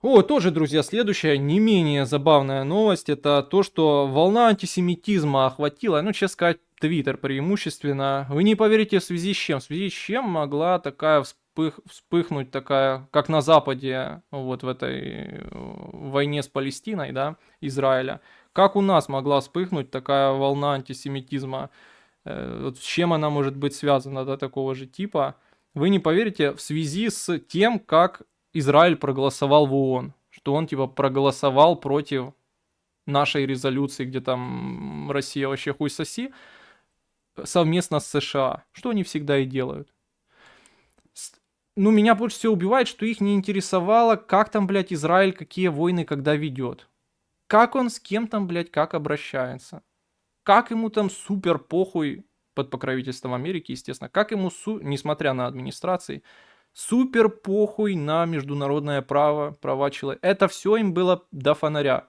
О, тоже, друзья, следующая, не менее забавная новость, это то, что волна антисемитизма охватила, ну, честно сказать, Твиттер преимущественно. Вы не поверите, в связи с чем? В связи с чем могла такая вспыхнуть такая, как на Западе, вот в этой войне с Палестиной, да, Израиля. Как у нас могла вспыхнуть такая волна антисемитизма? Вот с чем она может быть связана, да, такого же типа? Вы не поверите, в связи с тем, как Израиль проголосовал в ООН, что он типа проголосовал против нашей резолюции, где там Россия вообще хуй соси, совместно с США, что они всегда и делают. Ну, меня больше всего убивает, что их не интересовало, как там, блядь, Израиль, какие войны, когда ведет. Как он с кем там, блядь, как обращается. Как ему там супер похуй, под покровительством Америки, естественно, как ему, несмотря на администрации, супер похуй на международное право, права человека. Это все им было до фонаря.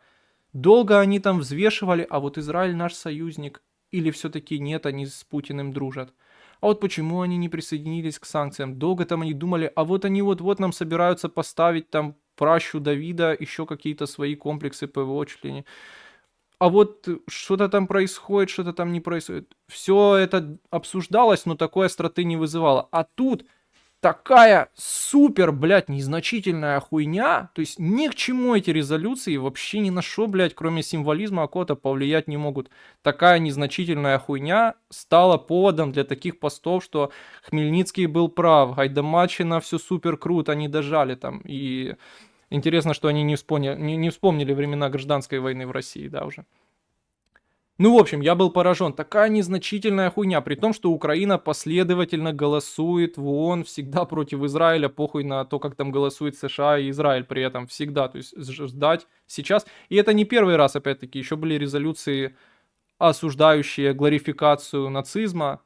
Долго они там взвешивали, а вот Израиль наш союзник, или все-таки нет, они с Путиным дружат. А вот почему они не присоединились к санкциям? Долго там они думали, а вот они вот-вот нам собираются поставить там пращу Давида, еще какие-то свои комплексы ПВО чуть ли не. А вот что-то там происходит, что-то там не происходит. Все это обсуждалось, но такой остроты не вызывало. А тут такая супер, блядь, незначительная хуйня, то есть ни к чему эти резолюции вообще ни на что, блядь, кроме символизма какого-то повлиять не могут. Такая незначительная хуйня стала поводом для таких постов, что Хмельницкий был прав, Гайдамачина все супер круто, они дожали там. И интересно, что они не вспомнили времена гражданской войны в России, да, уже. Ну, в общем, я был поражен. Такая незначительная хуйня, при том, что Украина последовательно голосует в ООН всегда против Израиля, похуй на то, как там голосует США и Израиль при этом всегда. То есть ждать сейчас. И это не первый раз, опять-таки, еще были резолюции, осуждающие глорификацию нацизма.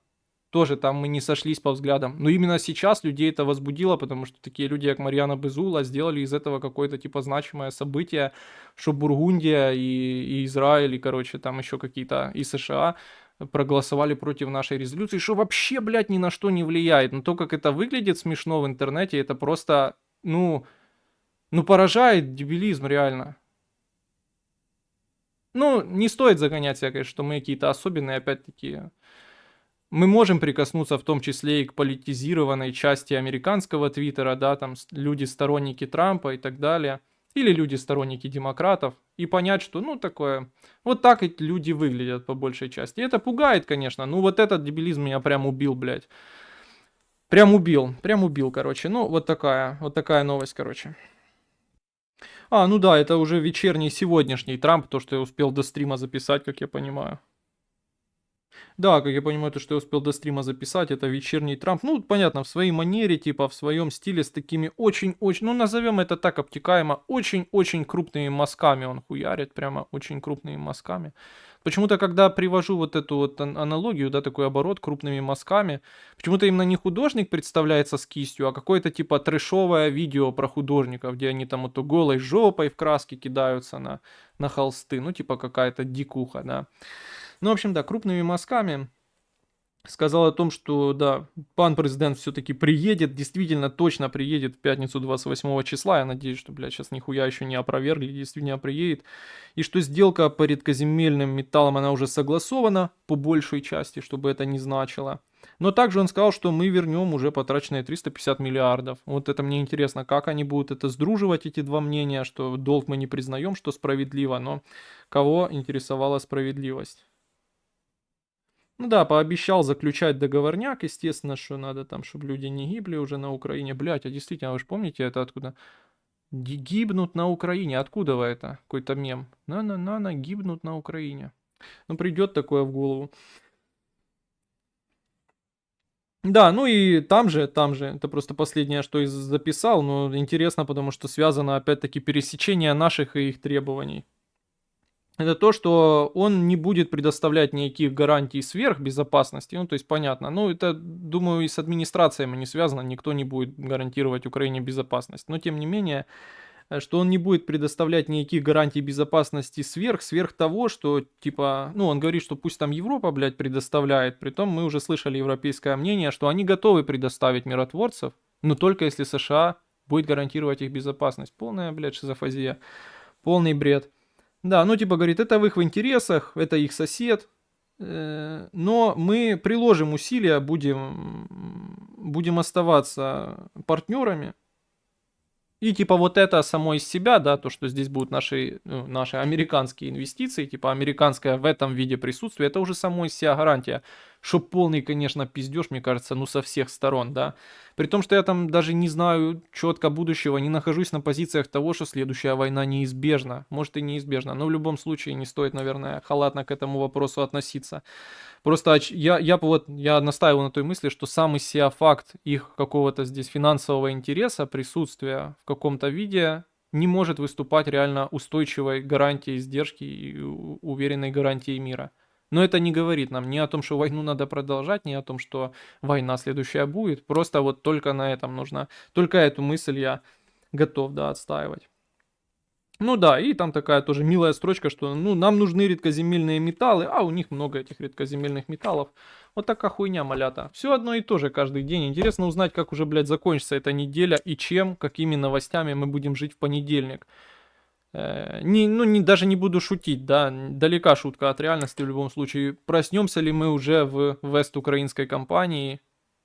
Тоже там мы не сошлись по взглядам. Но именно сейчас людей это возбудило, потому что такие люди, как Марьяна Безугла, сделали из этого какое-то типа значимое событие, что Бургундия и Израиль, и, короче, там еще какие-то, и США проголосовали против нашей резолюции, что вообще, блядь, ни на что не влияет. Но то, как это выглядит смешно в интернете, это просто, ну поражает дебилизм реально. Ну, не стоит загонять себя, конечно, что мы какие-то особенные, опять-таки, мы можем прикоснуться в том числе и к политизированной части американского твиттера, да, там люди сторонники Трампа и так далее, или люди сторонники демократов, и понять, что, ну, такое, вот так эти люди выглядят по большей части. И это пугает, конечно, ну, вот этот дебилизм меня прям убил, блядь. Прям убил, короче. Ну, вот такая новость, короче. А, ну да, это уже вечерний сегодняшний Трамп, то, что я успел до стрима записать, как я понимаю. Да, как я понимаю, то, что я успел до стрима записать, это вечерний Трамп. Ну, понятно, в своей манере, типа, в своем стиле, с такими очень-очень, ну, назовем это так обтекаемо, очень-очень крупными мазками он хуярит, прямо очень крупными мазками. Почему-то, когда привожу вот эту вот аналогию, да, такой оборот крупными мазками, почему-то именно не художник представляется с кистью, а какое-то типа трэшовое видео про художников, где они там вот голой жопой в краски кидаются на холсты, ну, типа какая-то дикуха, да. Ну, в общем, да, крупными мазками сказал о том, что, да, пан президент все-таки приедет, действительно точно приедет в пятницу 28 числа. Я надеюсь, что, блядь, сейчас нихуя еще не опровергли, действительно приедет. И что сделка по редкоземельным металлам, она уже согласована по большей части, чтобы это не значило. Но также он сказал, что мы вернем уже потраченные 350 миллиардов. Вот это мне интересно, как они будут это сдруживать, эти два мнения, что долг мы не признаем, что справедливо, но кого интересовала справедливость. Ну да, пообещал заключать договорняк, естественно, что надо там, чтобы люди не гибли уже на Украине. Блять, а действительно, вы же помните это откуда? Гибнут на Украине. Откуда вы это? Какой-то мем. На-на-на-на, гибнут на Украине. Ну, придет такое в голову. Да, ну и там же, это просто последнее, что записал, но интересно, потому что связано опять-таки пересечение наших и их требований. Это то, что он не будет предоставлять никаких гарантий сверхбезопасности, ну, то есть понятно. Ну, это, думаю, и с администрациями не связано, никто не будет гарантировать Украине безопасность. Но, тем не менее, что он не будет предоставлять никаких гарантий безопасности сверх того, что, типа, ну, он говорит, что пусть там Европа, блядь, предоставляет, притом мы уже слышали европейское мнение, что они готовы предоставить миротворцев, но только если США будет гарантировать их безопасность. Полная, блядь, шизофазия, полный бред. Да, ну типа говорит, это в их интересах, это их сосед, но мы приложим усилия, будем оставаться партнерами, и типа вот это само из себя, да, то, что здесь будут наши американские инвестиции, типа американское в этом виде присутствие, это уже само из себя гарантия. Что полный, конечно, пиздеж, мне кажется, ну со всех сторон, да. При том, что я там даже не знаю четко будущего, не нахожусь на позициях того, что следующая война неизбежна. Может и неизбежна, но в любом случае не стоит, наверное, халатно к этому вопросу относиться. Просто я настаиваю на той мысли, что сам из себя факт их какого-то здесь финансового интереса, присутствия в каком-то виде не может выступать реально устойчивой гарантией сдержки и уверенной гарантией мира. Но это не говорит нам ни о том, что войну надо продолжать, ни о том, что война следующая будет. Просто вот только на этом нужно, только эту мысль я готов, да, отстаивать. Ну да, и там такая тоже милая строчка, что ну, нам нужны редкоземельные металлы, а у них много этих редкоземельных металлов. Вот такая хуйня, малята. Все одно и то же каждый день. Интересно узнать, как уже, блядь, закончится эта неделя и чем, какими новостями мы будем жить в понедельник. Даже не буду шутить, да, далека шутка от реальности в любом случае. Проснемся ли мы уже в вест-украинской компании,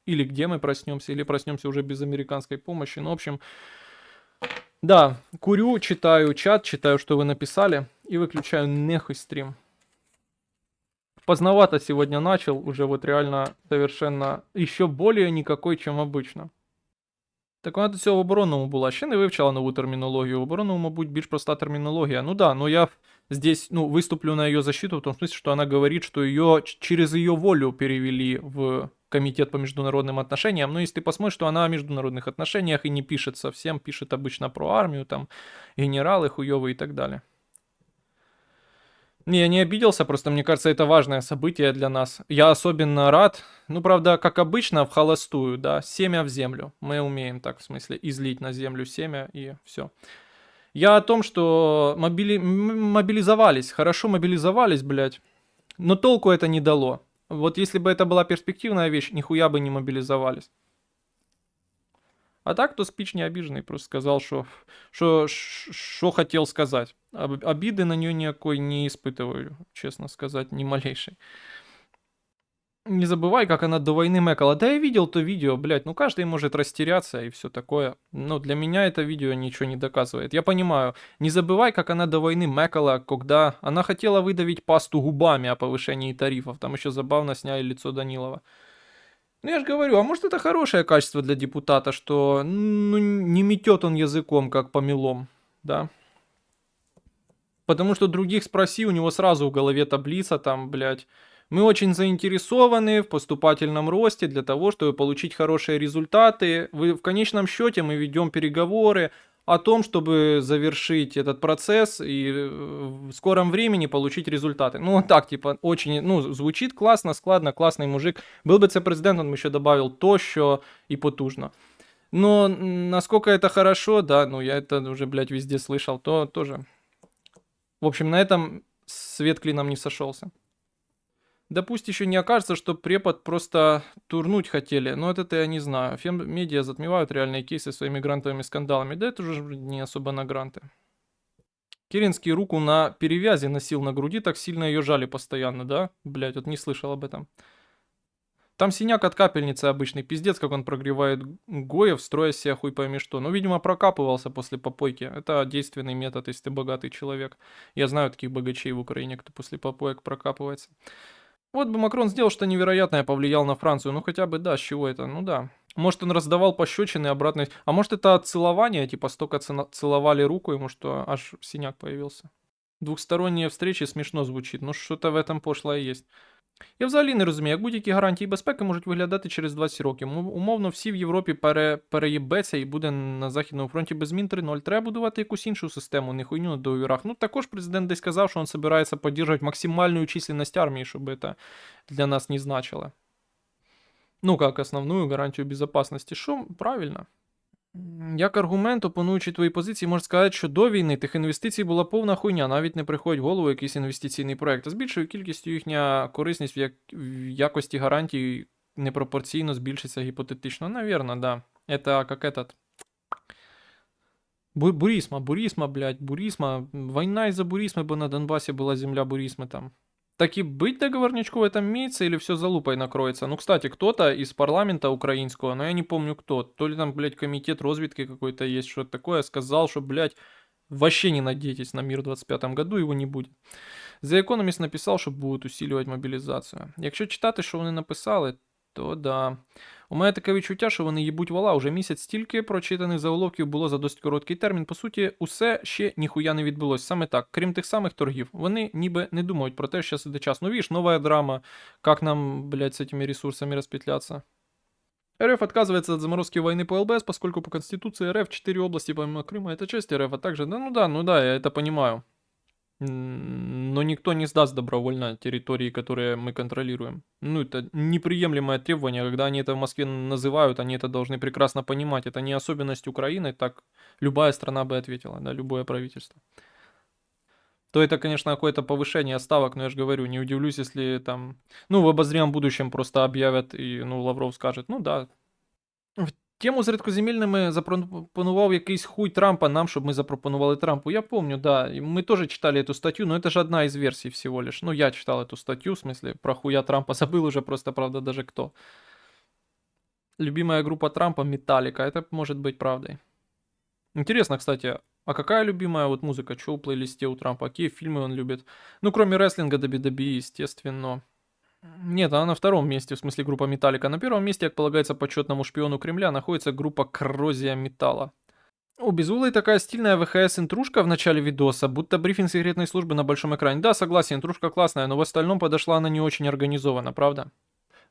или где мы проснемся, или проснемся уже без американской помощи. Ну, в общем, да, курю, читаю чат, читаю, что вы написали, и выключаю нехуй стрим. Поздновато сегодня начал, уже вот реально совершенно еще более никакой, чем обично. Так вона до цього в оборонному була. Ще не вивчала нову термінологію. В оборонному, мабуть, більш проста терминология. Ну да, но я здесь, выступлю на ее защиту в том смысле, что она говорит, что ее через ее волю перевели в Комитет по международным отношениям. Но если ты посмотришь, что она о международных отношениях и не пишет совсем, пишет обычно про армию, там, генералы хуёвые и так далее. Не, я не обиделся, просто мне кажется, это важное событие для нас. Я особенно рад, ну, правда, как обычно, в холостую, да, семя в землю. Мы умеем так, в смысле, излить на землю семя и все. Я о том, что мобилизовались, хорошо мобилизовались, блядь, но толку это не дало. Вот если бы это была перспективная вещь, нихуя бы не мобилизовались. А так, то спич не обиженный, просто сказал, что хотел сказать. Обиды на нее никакой не испытываю, честно сказать, ни малейшей. Не забывай, как она до войны мэкала. Да я видел то видео, блядь, ну каждый может растеряться и все такое. Но для меня это видео ничего не доказывает. Я понимаю, не забывай, как она до войны мэкала, когда она хотела выдавить пасту губами о повышении тарифов. Там еще забавно сняли лицо Данилова. Ну я же говорю, а может это хорошее качество для депутата, что ну, не метет он языком, как помелом, да? Потому что других спроси, у него сразу в голове таблица там, блядь. Мы очень заинтересованы в поступательном росте для того, чтобы получить хорошие результаты. В конечном счете мы ведем переговоры о том, чтобы завершить этот процесс и в скором времени получить результаты. Ну, вот так, типа, очень, ну, звучит классно, складно, классный мужик. Был бы це президент, он бы еще добавил то, що и потужно. Но насколько это хорошо, да, ну, я это уже, блядь, везде слышал, то тоже. В общем, на этом свет клином не сошелся. Да пусть еще не окажется, что препод просто турнуть хотели, но это-то я не знаю. Фем-медиа затмевают реальные кейсы своими грантовыми скандалами, да это уже не особо на гранты. Керенский руку на перевязи носил на груди, так сильно ее жали постоянно, да? Блять, вот не слышал об этом. Там синяк от капельницы обычный, пиздец, как он прогревает Гоев, строя себе хуй пойми что. Ну, видимо, прокапывался после попойки. Это действенный метод, если ты богатый человек. Я знаю таких богачей в Украине, кто после попоек прокапывается. Вот бы Макрон сделал что невероятное, повлиял на Францию. Ну, хотя бы, да, с чего это? Ну, да. Может, он раздавал пощечины обратно. А может, это от целования, типа, столько целовали руку ему, что аж синяк появился. Двухсторонние встречи смешно звучит. Ну, что-то в этом пошлое есть. Я взагалі не розумію, як будь-які гарантії безпеки можуть виглядати через 20 років. Умовно, всі в Європі переїбеться і буде на Західному фронті без змін 3.0. Треба будувати якусь іншу систему, не хуйню на договірах. Ну, також президент десь сказав, що він збирається підтримувати максимальну численність армії, щоб це для нас не значило. Ну, як основну гарантію безпечності. Що? Правильно. Як аргумент, опонуючи твої позиції, можна сказати, що до війни тих інвестицій була повна хуйня, навіть не приходить в голову якийсь інвестиційний проект. А з більшою кількістю їхня корисність в якості гарантій непропорційно збільшиться гіпотетично. Навірно, да. Это как этот... Бурисма, блядь, Бурисма. Война из-за Бурисмы, бо на Донбассе была земля Бурисмы там. Так и быть договорничку в этом имеется или все залупой накроется? Ну, кстати, кто-то из парламента украинского, но я не помню кто, то ли там, блядь, комитет разведки какой-то есть, что-то такое, сказал, что, блядь, вообще не надейтесь на мир в 25-му году, его не будет. The Economist написал, що будуть усилювати мобілізацію. Якщо читати, що вони написали, то да. У мене таке відчуття, що вони їбуть вала. Уже місяць стільки прочитаних заголовків було за досить короткий термін. По суті, усе ще ніхуя не відбулось. Саме так, крім тих самих торгів. Вони ніби не думають про те, що зараз іде час. Ну, видиш, нова драма. Як нам, блядь, з цими ресурсами розпетляться? РФ отказывается от заморозки войны по ЛБС, поскольку по Конституции РФ 4 области помимо Крыма это часть РФ, а также... Ну да, я это понимаю. Но никто не сдаст добровольно территории, которые мы контролируем. Ну, это неприемлемое требование, когда они это в Москве называют, они это должны прекрасно понимать. Это не особенность Украины, так любая страна бы ответила, да, любое правительство. То это, конечно, какое-то повышение ставок, но я же говорю, не удивлюсь, если там, ну, в обозримом будущем просто объявят, и, ну, Лавров скажет, ну да. В тему з редкоземельними запропонував якийсь хуй Трампа нам, щоб ми запропонували Трампу. Я помню, да, и мы тоже читали эту статью, но это же одна из версий всего лишь. Ну, я читал эту статью, в смысле, про хуя Трампа забыл уже просто, правда, даже кто. Любимая группа Трампа Металлика, это может быть правдой. Интересно, кстати, а какая любимая вот музыка, что в плейлисте у Трампа, какие фильмы он любит? Ну, кроме рестлинга, WWE, естественно. Нет, она на втором месте, в смысле группа Металлика. На первом месте, как полагается почетному шпиону Кремля, находится группа Коррозия Металла. У Безулой такая стильная ВХС-интрушка в начале видоса, будто брифинг секретной службы на большом экране. Да, согласен, интрушка классная, но в остальном подошла она не очень организованно, правда?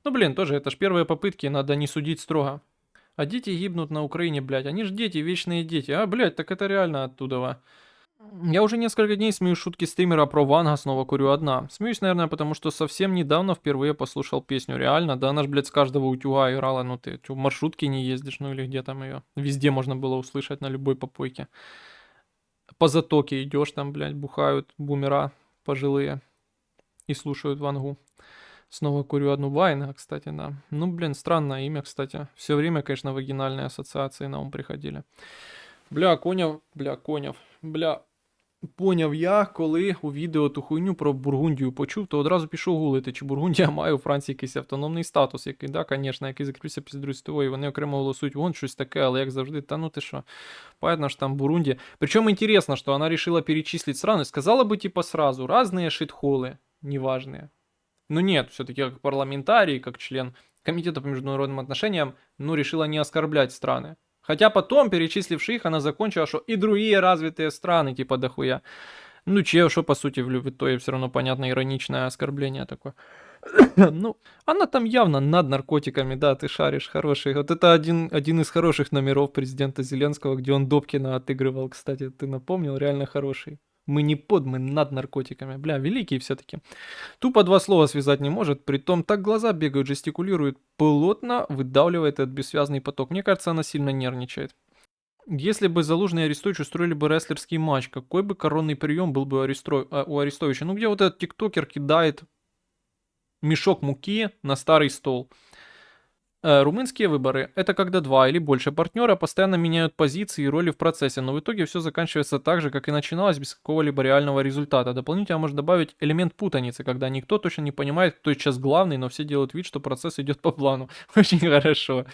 Ну блин, тоже, это ж первые попытки, надо не судить строго. А дети гибнут на Украине, блядь, они ж дети, вечные дети. А, блядь, так это реально оттуда. Я уже несколько дней смею шутки стримера про Ванга, снова курю одна. Смеюсь, наверное, потому что совсем недавно впервые послушал песню. Реально, да, она ж, блядь, с каждого утюга играла. Ну ты в маршрутке не ездишь, ну или где там ее. Везде можно было услышать, на любой попойке. По затоке идешь, там, блядь, бухают бумера пожилые и слушают Вангу. Снова курю одну Вайна, кстати, да. Ну, блин, странное имя, кстати. Все время, конечно, вагинальные ассоциации на ум приходили. Бля, Конев, бля. Поняв я, коли у відео ту хуйню про Бургундію почув, то одразу пішов гуглити, чи Бургундія має у Франції якийсь автономний статус, який, да, звісно, який закріпився після Другої світової, вони окремо голосують вон щось таке, але як завжди, та ну ти що, понятно, що там Бурунди. Причем интересно, что она решила перечислить страны, сказала бы типа сразу, разные шитхолы, неважные. Но нет, все-таки как парламентарий, как член Комитета по международным отношениям, ну, решила не оскорблять страны. Хотя потом, перечисливши их, она закончила, что и другие развитые страны, типа дохуя. Ну, че, что по сути в итоге все равно понятно ироничное оскорбление такое. Ну, она там явно над наркотиками, да, ты шаришь, хороший. Вот это один из хороших номеров президента Зеленского, где он Добкина отыгрывал, кстати, ты напомнил, реально хороший. Мы не под, мы над наркотиками. Бля, великий все-таки. Тупо два слова связать не может, притом так глаза бегают, жестикулирует, плотно выдавливает этот бессвязный поток. Мне кажется, она сильно нервничает. Если бы Залужный и Арестович устроили бы рестлерский матч, какой бы коронный прием был бы у Арестовича? Ну, где вот этот тиктокер кидает мешок муки на старый стол. Румынские выборы– это когда два или больше партнера постоянно меняют позиции и роли в процессе, но в итоге все заканчивается так же, как и начиналось, без какого-либо реального результата. Дополнительно можно добавить элемент путаницы, когда никто точно не понимает, кто сейчас главный, но все делают вид, что процесс идет по плану. Очень хорошо.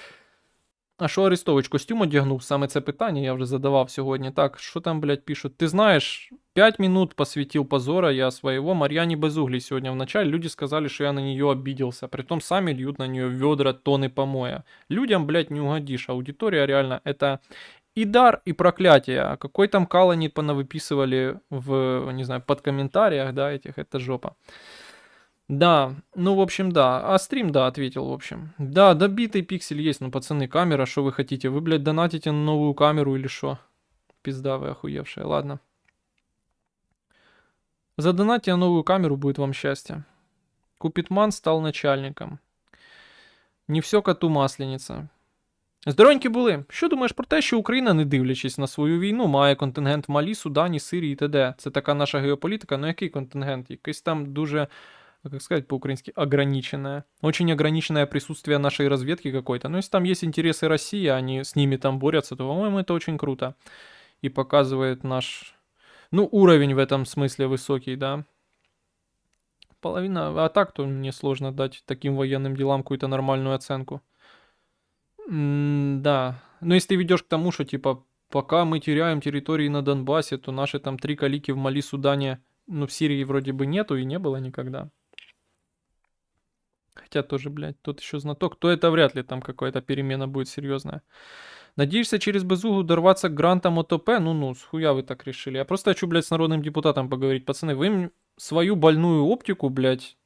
А що Арестович костюм одягнув? Саме це питання я вже задавав сьогодні. Так, що там, блядь, пишуть? Ты знаешь, 5 минут посвятил позора я своего Марьяне Безуглей сегодня в начале. Люди сказали, что я на нее обиделся. Притом сами льют на нее ведра, тонны помоя. Людям, блядь, не угодишь. Аудитория реально это и дар, и проклятие. А какой там калани понавыписывали в, не знаю, под комментариях, да, этих, это жопа. Да, ну, в общем, да. А стрим, да, ответил, в общем. Да, добитый пиксель есть, ну, пацаны, камера, что вы хотите? Вы, блядь, донатите на новую камеру или что? Пизда вы охуевшие, ладно. Задонатьте на новую камеру, будет вам счастье. Купитман стал начальником. Не все коту масленица. Здоровенькі були. Що думаєш про те, що Україна, не дивлячись на свою війну, має контингент в Малі, Судані, Сирії і т.д.? Це така наша геополітика, ну який контингент? Якийсь там дуже... как сказать по-украински, ограниченное. Очень ограниченное присутствие нашей разведки какой-то. Но если там есть интересы России, они с ними там борются, то, по-моему, это очень круто. И показывает наш, ну, уровень в этом смысле высокий, да. Половина, а так, то мне сложно дать таким военным делам какую-то нормальную оценку. Да. Но если ты ведешь к тому, что, типа, пока мы теряем территории на Донбассе, то наши там 3 калики в Мали, Судане, ну, в Сирии вроде бы нету и не было никогда. Хотя тоже, блядь, тут еще знаток. То это вряд ли там какая-то перемена будет серьезная. Надеешься через Безугу дорваться к грантам ОТП? Ну-ну, схуя вы так решили? Я просто хочу, блядь, с народным депутатом поговорить. Пацаны, вы свою больную оптику, блядь,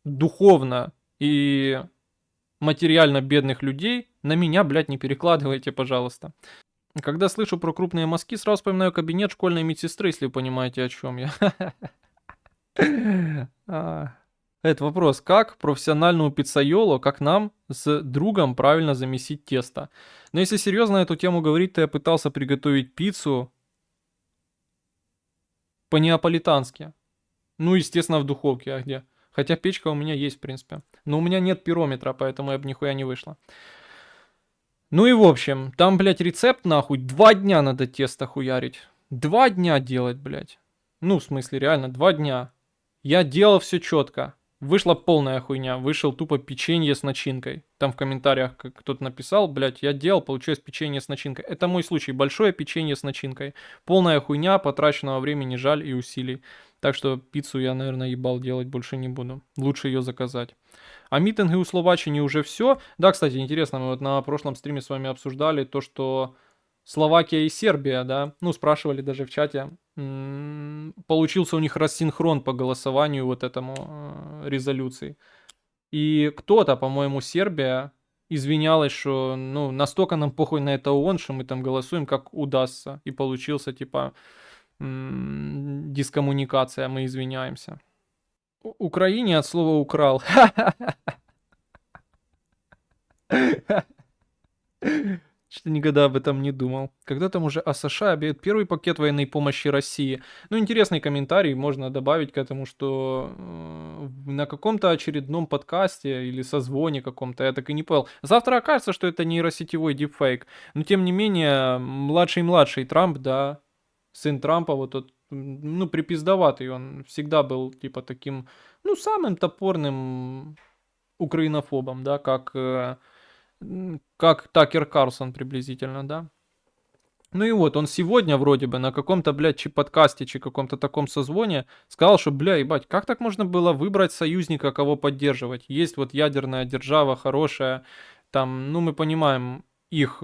духовно и материально бедных людей на меня, блядь, не перекладывайте, пожалуйста. Когда слышу про крупные мазки, сразу вспоминаю кабинет школьной медсестры, если вы понимаете, о чем я. Это вопрос, как профессиональному пиццайолу, как нам, с другом правильно замесить тесто? Но если серьезно эту тему говорить, то я пытался приготовить пиццу по-неаполитански. Ну, естественно, в духовке, а где? Хотя печка у меня есть, в принципе. Но у меня нет пирометра, поэтому я бы нихуя не вышло. Ну и в общем, там, блядь, рецепт нахуй, 2 дня надо тесто хуярить. 2 дня делать, блядь. Ну, в смысле, реально, 2 дня. Я делал все четко. Вышла полная хуйня. Вышел тупо печенье с начинкой. Там в комментариях кто-то написал, блядь, я делал, получилось печенье с начинкой. Это мой случай. Большое печенье с начинкой. Полная хуйня, потраченного времени жаль и усилий. Так что пиццу я, наверное, ебал делать больше не буду. Лучше ее заказать. А митинги у Словаччины уже все. Да, кстати, интересно, мы вот на прошлом стриме с вами обсуждали то, что Словакия и Сербия, да, ну, спрашивали даже в чате, получился у них рассинхрон по голосованию вот этому резолюции. И кто-то, по-моему, Сербия извинялась, что, ну, настолько нам похуй на это ООН, что мы там голосуем, как удастся. И получился, типа, дискоммуникация, мы извиняемся. Украине от слова «украл». Что-то никогда об этом не думал. Когда там уже США объявит первый пакет военной помощи России. Ну, интересный комментарий можно добавить к этому, что на каком-то очередном подкасте или созвоне каком-то, я так и не понял. Завтра окажется, что это нейросетевой дипфейк. Но, тем не менее, младший Трамп, да, сын Трампа, вот тот ну, припиздоватый он. Всегда был, типа, таким, ну, самым топорным украинофобом, да, как Такер Карлсон приблизительно, да. Ну и вот, он сегодня вроде бы на каком-то, блядь, подкасте, каком-то таком созвоне сказал, что, бля, ебать, как так можно было выбрать союзника, кого поддерживать? Есть вот ядерная держава хорошая, там, ну мы понимаем их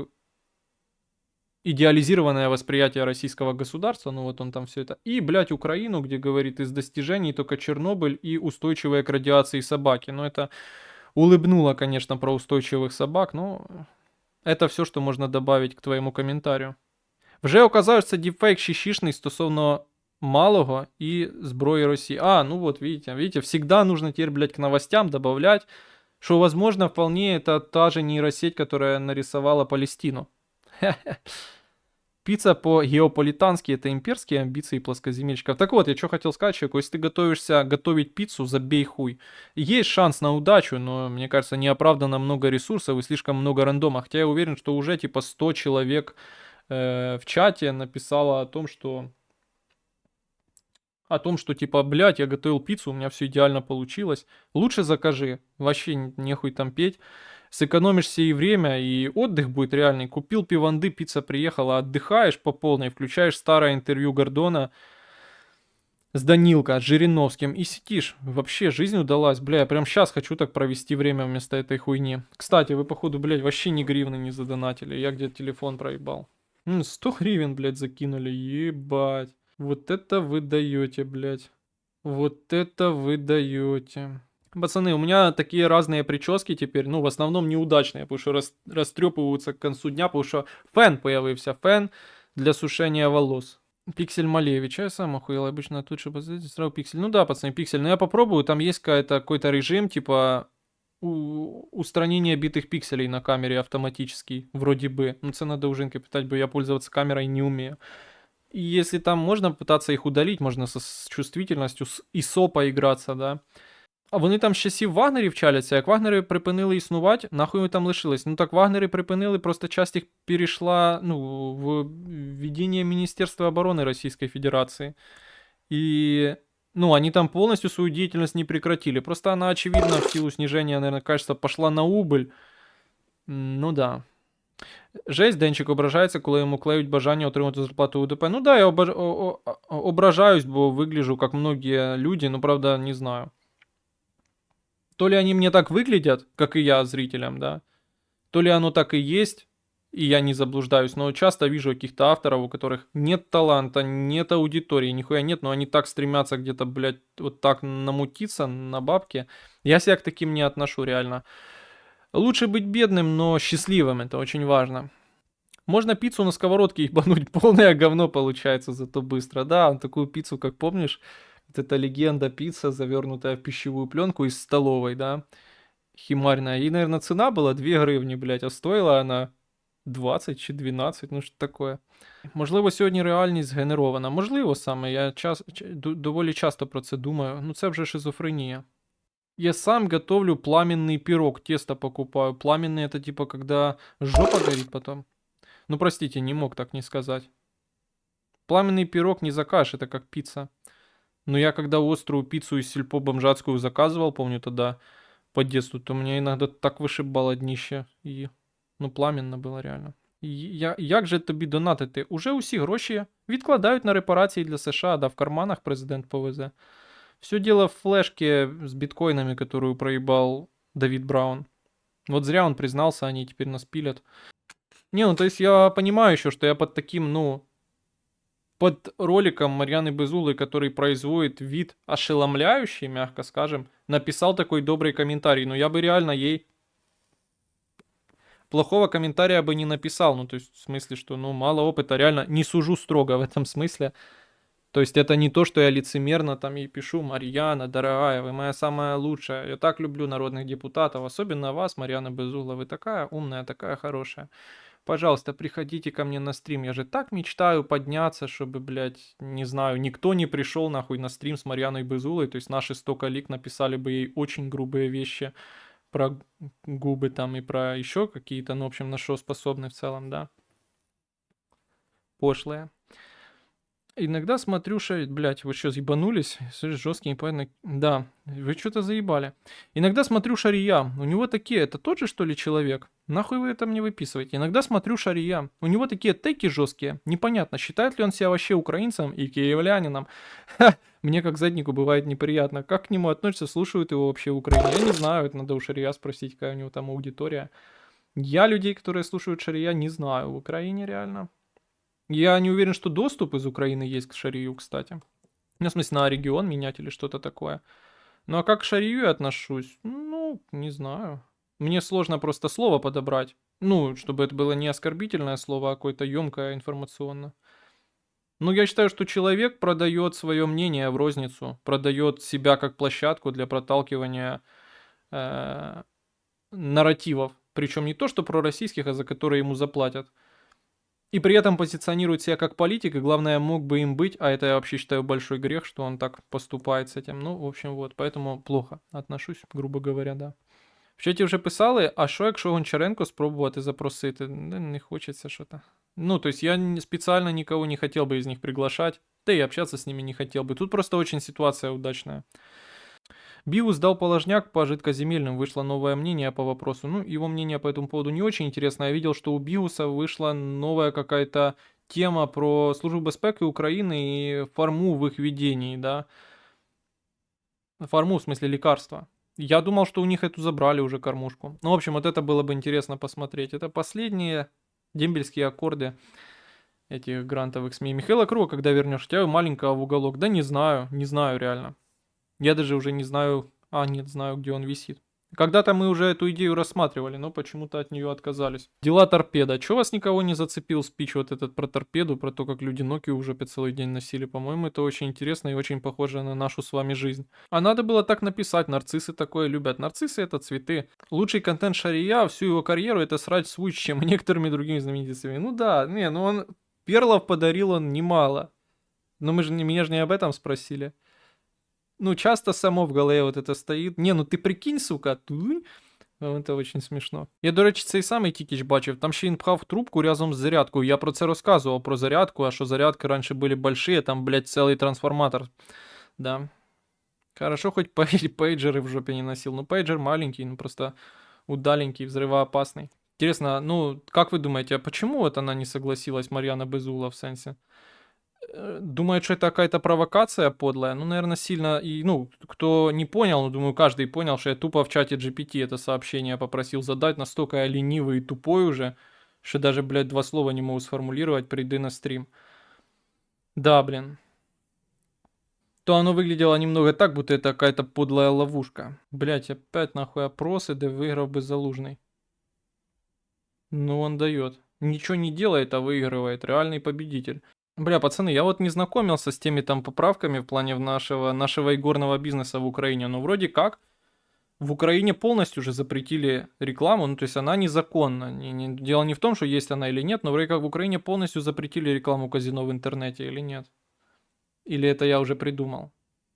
идеализированное восприятие российского государства, ну вот он там все это, и, блядь, Украину, где, говорит, из достижений только Чернобыль и устойчивые к радиации собаки. Ну это улыбнуло, конечно, про устойчивых собак, но это все, що можна добавить к твоєму коментарю. Вже оказався діпфейк щищишний стосовно малого и зброї Росії. А, ну вот, видите, всегда нужно теперь, блядь, к новостям добавлять, что, возможно, вполне это та же нейросеть, которая нарисовала Палестину. Пицца по-геополитански — это имперские амбиции плоскоземельщиков. Так вот, я что хотел сказать человеку, если ты готовишься готовить пиццу, забей хуй. Есть шанс на удачу, но, мне кажется, неоправданно много ресурсов и слишком много рандома. Хотя я уверен, что уже типа 100 человек в чате написало о том, что типа, блядь, я готовил пиццу, у меня все идеально получилось. Лучше закажи, вообще нехуй там петь. Сэкономишься и время, и отдых будет реальный. Купил пиванды, пицца приехала, отдыхаешь по полной, включаешь старое интервью Гордона с Данилко, с Жириновским и сидишь. Вообще, жизнь удалась. Бля, я прям сейчас хочу так провести время вместо этой хуйни. Кстати, вы, походу, блядь, вообще ни гривны не задонатили. Я где-то телефон проебал. 100 гривен, блядь, закинули. Ебать. Вот это вы даете, блядь. Вот это вы даете. Пацаны, у меня такие разные прически теперь, ну, в основном неудачные, потому что растрепываются к концу дня, потому что фен появился, фен для сушения волос. Пиксель Малевич, я сам охуел, обычно тут, чтобы сразу пиксель. Ну да, пацаны, пиксель, но я попробую, там есть какой-то режим, типа устранения битых пикселей на камере автоматический, вроде бы. Ну, це надо у Жинки питать, бо я пользоваться камерой не умею. И если там можно пытаться их удалить, можно с чувствительностью, с ISO поиграться, да. А вони там з часів Вагнерів чаляться, як Вагнери припинили існувати, нахуй ми там лишились. Ну так Вагнери припинили, просто часть їх перейшла, ну, в ведение Министерства обороны Российской Федерации. И, ну, они там полностью свою деятельность не прекратили. Просто она, очевидно, в силу снижения, наверное, качества пошла на убыль. Ну да. Жесть, Денчик ображається, коли йому клеють бажання отримати зарплату УДП. Ну да, я ображаюсь, бо выгляжу как многие люди, но правда не знаю. То ли они мне так выглядят, как и я зрителям, да, то ли оно так и есть, и я не заблуждаюсь, но часто вижу каких-то авторов, у которых нет таланта, нет аудитории, нихуя нет, но они так стремятся где-то, блядь, вот так намутиться на бабки. Я себя к таким не отношу, реально. Лучше быть бедным, но счастливым, это очень важно. Можно пиццу на сковородке ебануть, полное говно получается зато быстро. Да, такую пиццу, как помнишь, вот эта легенда пицца, завернутая в пищевую пленку из столовой, да, химарная. И, наверное, цена была 2 гривні, блядь, а стоила она 20 чи 12, ну що такое. Можливо, сьогодні реальність згенерована. Можливо, саме, я доволі часто про це думаю. Ну це вже шизофрения. Я сам готовлю пламенный пирог, тесто покупаю. Пламенный — это типа когда жопа горит потом. Ну простите, не мог так не сказать. Пламенный пирог не закажешь, это как пицца. Но я когда острую пиццу из сельпо бомжатскую заказывал, помню тогда по детству, то меня иногда так вишибало днище. І, ну, пламенно було реально. Як же тобі донатити? Уже усі гроші відкладають на репарації для США, да в карманах президент повезе. Все дело в флешке с биткоинами, которую проебал Давид Браун. Вот зря он признался, они теперь нас пилят. Не, ну то есть я понимаю еще, что я под таким, ну, под роликом Марьяны Безулы, который производит вид ошеломляющий, мягко скажем, написал такой добрый комментарий. Но я бы реально ей плохого комментария бы не написал. Ну, то есть, в смысле, что, ну, мало опыта, реально не сужу строго в этом смысле. То есть, это не то, что я лицемерно там ей пишу: Марьяна, дорогая, вы моя самая лучшая. Я так люблю народных депутатов, особенно вас, Марьяна Безула. Вы такая умная, такая хорошая. Пожалуйста, приходите ко мне на стрим. Я же так мечтаю подняться, чтобы, блядь, не знаю, никто не пришел нахуй на стрим с Марьяной Безулой. То есть наши 100 коллег написали бы ей очень грубые вещи про губы там и про еще какие-то, ну, в общем, на что способны в целом, да. Пошлые. Иногда смотрю шарит, блядь, вы что, ебанулись? Жесткий, непонятно. Да, вы что-то заебали. Иногда смотрю Шария. У него такие, это тот же, что ли, человек? Нахуй вы это мне выписываете? Иногда смотрю Шария. У него такие теки жесткие. Непонятно, считает ли он себя вообще украинцем и киевлянином. Ха, мне как заднику бывает неприятно. Как к нему относятся, слушают его вообще в Украине? Я не знаю, это надо у Шария спросить, какая у него там аудитория. Я людей, которые слушают Шария, не знаю в Украине реально. Я не уверен, что доступ из Украины есть к Шарию, кстати. Ну, в смысле, на регион менять или что-то такое. Ну, а как к Шарию я отношусь? Ну, не знаю. Мне сложно просто слово подобрать. Ну, чтобы это было не оскорбительное слово, а какое-то емкое информационно. Ну, я считаю, что человек продает свое мнение в розницу, продает себя как площадку для проталкивания э, нарративов. Причем не то, что пророссийских, а за которые ему заплатят. И при этом позиционирует себя как политик, и главное, мог бы им быть, а это я вообще считаю большой грех, что он так поступает с этим. Ну, в общем, вот, поэтому плохо отношусь, грубо говоря, да. В чаті вже писали, а що якщо Гончаренко спробувати запросити? Не хочеться що-то. Ну, то есть я специально никого не хотел бы из них приглашать, да и общаться с ними не хотел бы. Тут просто очень ситуация удачная. Биус дал положняк по жидкоземельным, вышло новое мнение по вопросу. Ну, его мнение по этому поводу не очень интересно. Я видел, что у Биуса вышла новая какая-то тема про службу безпеки Украины и форму в их ведении, да. Форму, в смысле лекарства. Я думал, что у них эту забрали уже кормушку. Ну, в общем, вот это было бы интересно посмотреть. Это последние дембельские аккорды этих грантовых СМИ. Михаила Круга, когда вернешь, тебя маленького в уголок. Да не знаю реально. Я даже уже не знаю, нет, знаю, где он висит. Когда-то мы уже эту идею рассматривали, но почему-то от нее отказались. Дела торпеда. Чего вас никого не зацепил спич вот этот про торпеду, про то, как люди Nokia уже целый день носили? По-моему, это очень интересно и очень похоже на нашу с вами жизнь. А надо было так написать, нарциссы такое любят. Нарциссы это цветы. Лучший контент Шария всю его карьеру это срать с Вучичем и некоторыми другими знаменитостями. Ну да, ну он... Перлов подарил он немало. Но меня же не об этом спросили. Ну, часто само в голове вот это стоїть. Не, ну ти прикинь, сука. Це очень смішно. Я, до речі, цей самий Тікіч бачив. Там ще він пхав трубку разом з зарядкою. Я про це розказував, про зарядку, а що зарядки раніше були большие, там, блядь, целый трансформатор. Да. Хорошо, хоть пейджеры в жопе не носил. Ну, пейджер маленький, ну, просто удаленький, взрывоопасный. Интересно, ну, как вы думаете, а почему вот она не согласилась, Марьяна Безула, в сенсе? Думает, что это какая-то провокация подлая. Ну, наверное, сильно... И, ну, кто не понял, ну, думаю, каждый понял, что я тупо в чате GPT это сообщение попросил задать. Настолько я ленивый и тупой уже, что даже, блядь, 2 слова не могу сформулировать. Приди на стрим. Да, блин. То оно выглядело немного так, будто это какая-то подлая ловушка. Блядь, опять нахуй опросы, да выиграл бы Залужный. Ну, он дает. Ничего не делает, а выигрывает. Реальный победитель. Бля, пацаны, я вот не знакомился с теми там поправками в плане нашего игорного бизнеса в Украине, но вроде как в Украине полностью уже запретили рекламу, ну то есть она незаконна. Дело не в том, что есть она или нет, но вроде как в Украине полностью запретили рекламу казино в интернете или нет. Или это я уже придумал.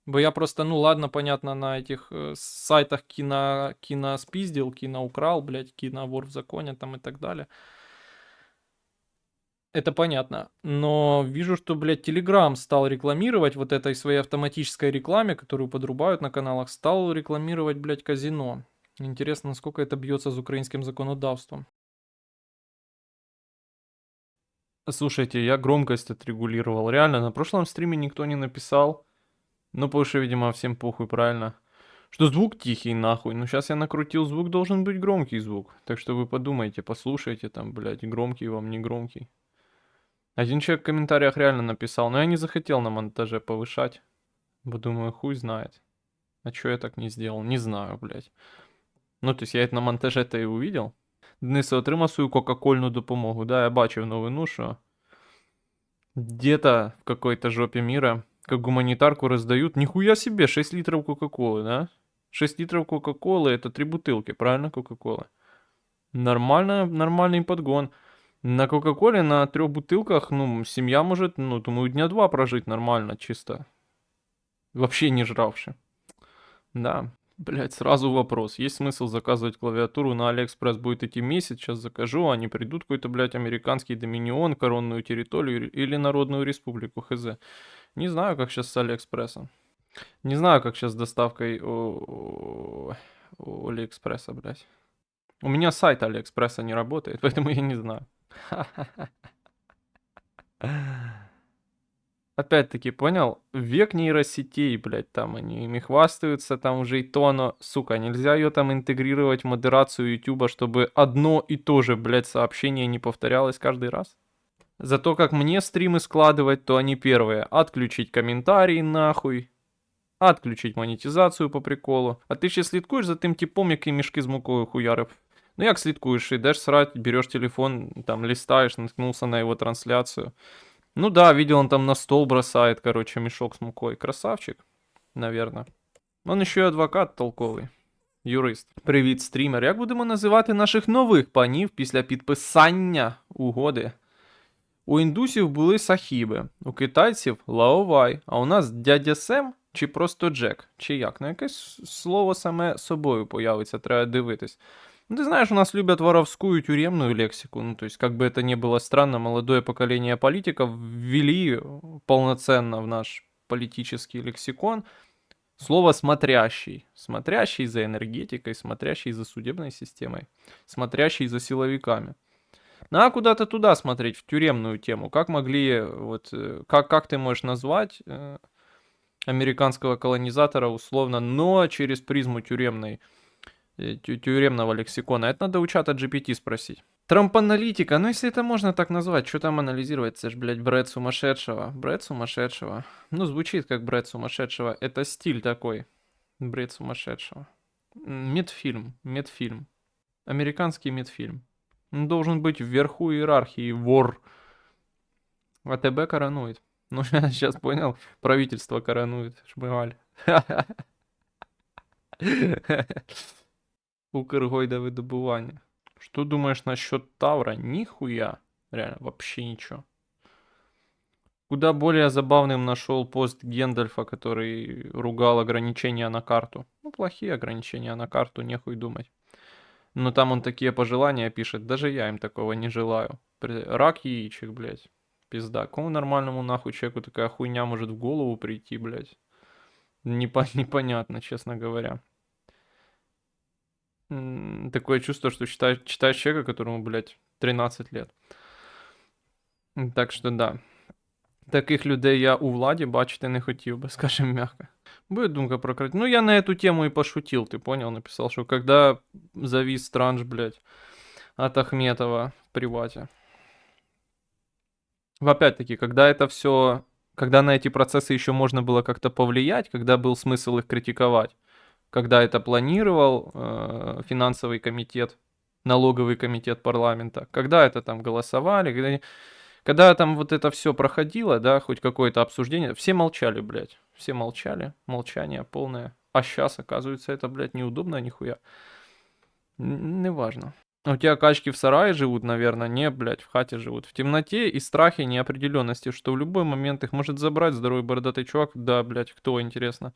Бо я просто, ну ладно, понятно, на этих сайтах кино спиздил, кино украл, блядь, кино вор в законе там и так далее. Это понятно. Но вижу, что, блядь, Telegram стал рекламировать вот этой своей автоматической рекламе, которую подрубают на каналах, стал рекламировать, блядь, казино. Интересно, насколько это бьется с украинским законодавством. Слушайте, я громкость отрегулировал. Реально, на прошлом стриме никто не написал. Ну, потому что, видимо, всем похуй, правильно? Что звук тихий, нахуй. Ну, сейчас я накрутил звук, должен быть громкий звук. Так что вы подумайте, послушайте там, блядь, громкий вам, не громкий. Один человек в комментариях реально написал, но я не захотел на монтаже повышать. Бо думаю, хуй знает. А чё я так не сделал? Не знаю, блядь. Ну, то есть я это на монтаже-то и увидел. Денисе, отримав свою кока-кольну допомогу. Да, я бачив новину, що где-то в какой-то жопе мира, как гуманитарку раздают. Нихуя себе, 6 литров кока-колы, да? 6 литров кока-колы это 3 бутылки, правильно, кока-колы? Нормально, нормальный подгон. На кока-коле на 3 бутылках, ну, семья может, ну, думаю, дня 2 прожить нормально, чисто. Вообще не жравши. Да. Блять, сразу вопрос. Есть смысл заказывать клавиатуру на Алиэкспресс? Будет идти месяц, сейчас закажу, они придут какой-то, блядь, американский доминион, коронную территорию или Народную Республику, хз. Не знаю, как сейчас с Алиэкспрессом. Не знаю, как сейчас с доставкой у Алиэкспресса, блядь. У меня сайт Алиэкспресса не работает, поэтому я не знаю. Опять-таки, понял? Век нейросетей, блядь, там они ими хвастаются, там уже и то оно, сука, нельзя ее там интегрировать в модерацию Ютуба, чтобы одно и то же, блядь, сообщение не повторялось каждый раз. Зато как мне стримы складывать, то они первые. Отключить комментарии нахуй. Отключить монетизацию по приколу. А ты ще слідкуєш за тим типом, який мішки з мукою хуярив? Ну як слідкуєш? Ідеш срать, берешь телефон, там листаешь, наткнулся на его трансляцию. Ну да, видел, он там на стол бросает, короче, мешок с мукой. Красавчик, наверное. Он еще и адвокат толковий. Юрист. Привіт, стрімер. Як будемо називати наших нових панів після підписання угоди? У індусів були сахіби, у китайців лаовай, а у нас дядя Сем чи просто Джек? Чи як? Ну якесь слово саме собою появиться, треба дивитись. Ну, ты знаешь, у нас любят воровскую тюремную лексику. Ну, то есть, как бы это ни было странно, молодое поколение политиков ввели полноценно в наш политический лексикон слово «смотрящий». Смотрящий за энергетикой, смотрящий за судебной системой, смотрящий за силовиками. Надо куда-то туда смотреть, в тюремную тему. Как могли, вот, как ты можешь назвать американского колонизатора условно, но через призму тюремного лексикона? Это надо у чата GPT спросить. Трамп-аналитика, ну если это можно так назвать, что там анализировать? Это ж, блядь, бред сумасшедшего. Бред сумасшедшего. Ну, звучит как бред сумасшедшего. Это стиль такой. Бред сумасшедшего. Медфильм. Американский медфильм. Он должен быть вверху иерархии. Вор. АТБ коронует. Ну, сейчас понял. Правительство коронует. Шмыгаль. Укргойдовыдобывание. Что думаешь насчет Тавра? Нихуя. Реально, вообще ничего. Куда более забавным нашел пост Гендальфа, который ругал ограничения на карту. Ну, плохие ограничения на карту, нехуй думать. Но там он такие пожелания пишет, даже я им такого не желаю. Рак яичек, блядь. Пизда. Кому нормальному нахуй человеку такая хуйня может в голову прийти, блядь? Непонятно, честно говоря. Такое чувство, что читаешь человека, которому, блядь, 13 лет. Так что да. Таких людей я у владі бачити не хотів би, скажем мягко. Будет думка про крать. Ну, я на эту тему и пошутил, ты понял? Написал, что когда завис транш, блядь, от Ахметова в привате. Опять-таки, когда это все... Когда на эти процессы еще можно было как-то повлиять, когда был смысл их критиковать, когда это планировал финансовый комитет, налоговый комитет парламента, когда это там голосовали, когда там вот это все проходило, да, хоть какое-то обсуждение, все молчали, блядь, все молчали, молчание полное. А сейчас, оказывается, это, блядь, неудобно нихуя. Неважно. У тебя качки в сарае живут, наверное? Не, блядь, в хате живут. В темноте и страхе неопределенности, что в любой момент их может забрать здоровый бородатый чувак. Да, блядь, кто, интересно.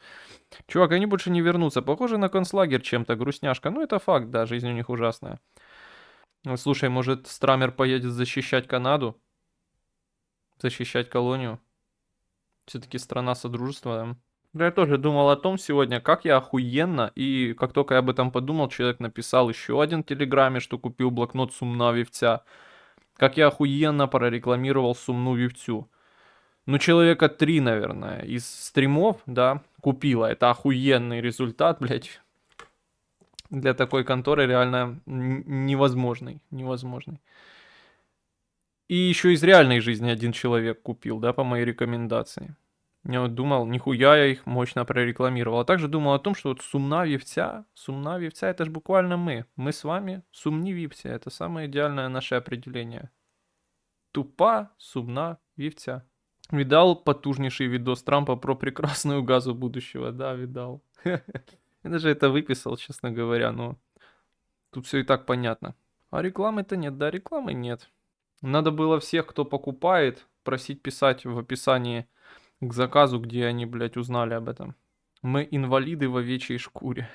Чувак, они больше не вернутся. Похоже на концлагерь чем-то, грустняшка. Ну, это факт, да, жизнь у них ужасная. Слушай, может, Страмер поедет защищать Канаду? Защищать колонию? Все-таки страна содружества, да? Да, я тоже думал о том сегодня, как я охуенно, и как только я об этом подумал, человек написал еще один в Телеграме, что купил блокнот «Сумна вівця». Как я охуенно прорекламировал «Сумну вівцю». Ну, человека 3, наверное, из стримов, да, купила. Это охуенный результат, блядь. Для такой конторы реально невозможный. И еще из реальной жизни один человек купил, да, по моей рекомендации. Я вот думал, нихуя я их мощно прорекламировал. А также думал о том, что вот сумна вівця, это же буквально мы. Мы с вами сумни вівця. Это самое идеальное наше определение. Тупа сумна вівця. Видал потужнейший видос Трампа про прекрасную газу будущего? Да, видал. Я даже это выписал, честно говоря, но тут все и так понятно. А рекламы-то нет, да, рекламы нет. Надо было всех, кто покупает, просить писать в описании к заказу, где они, блядь, узнали об этом. Мы инвалиды в овечьей шкуре.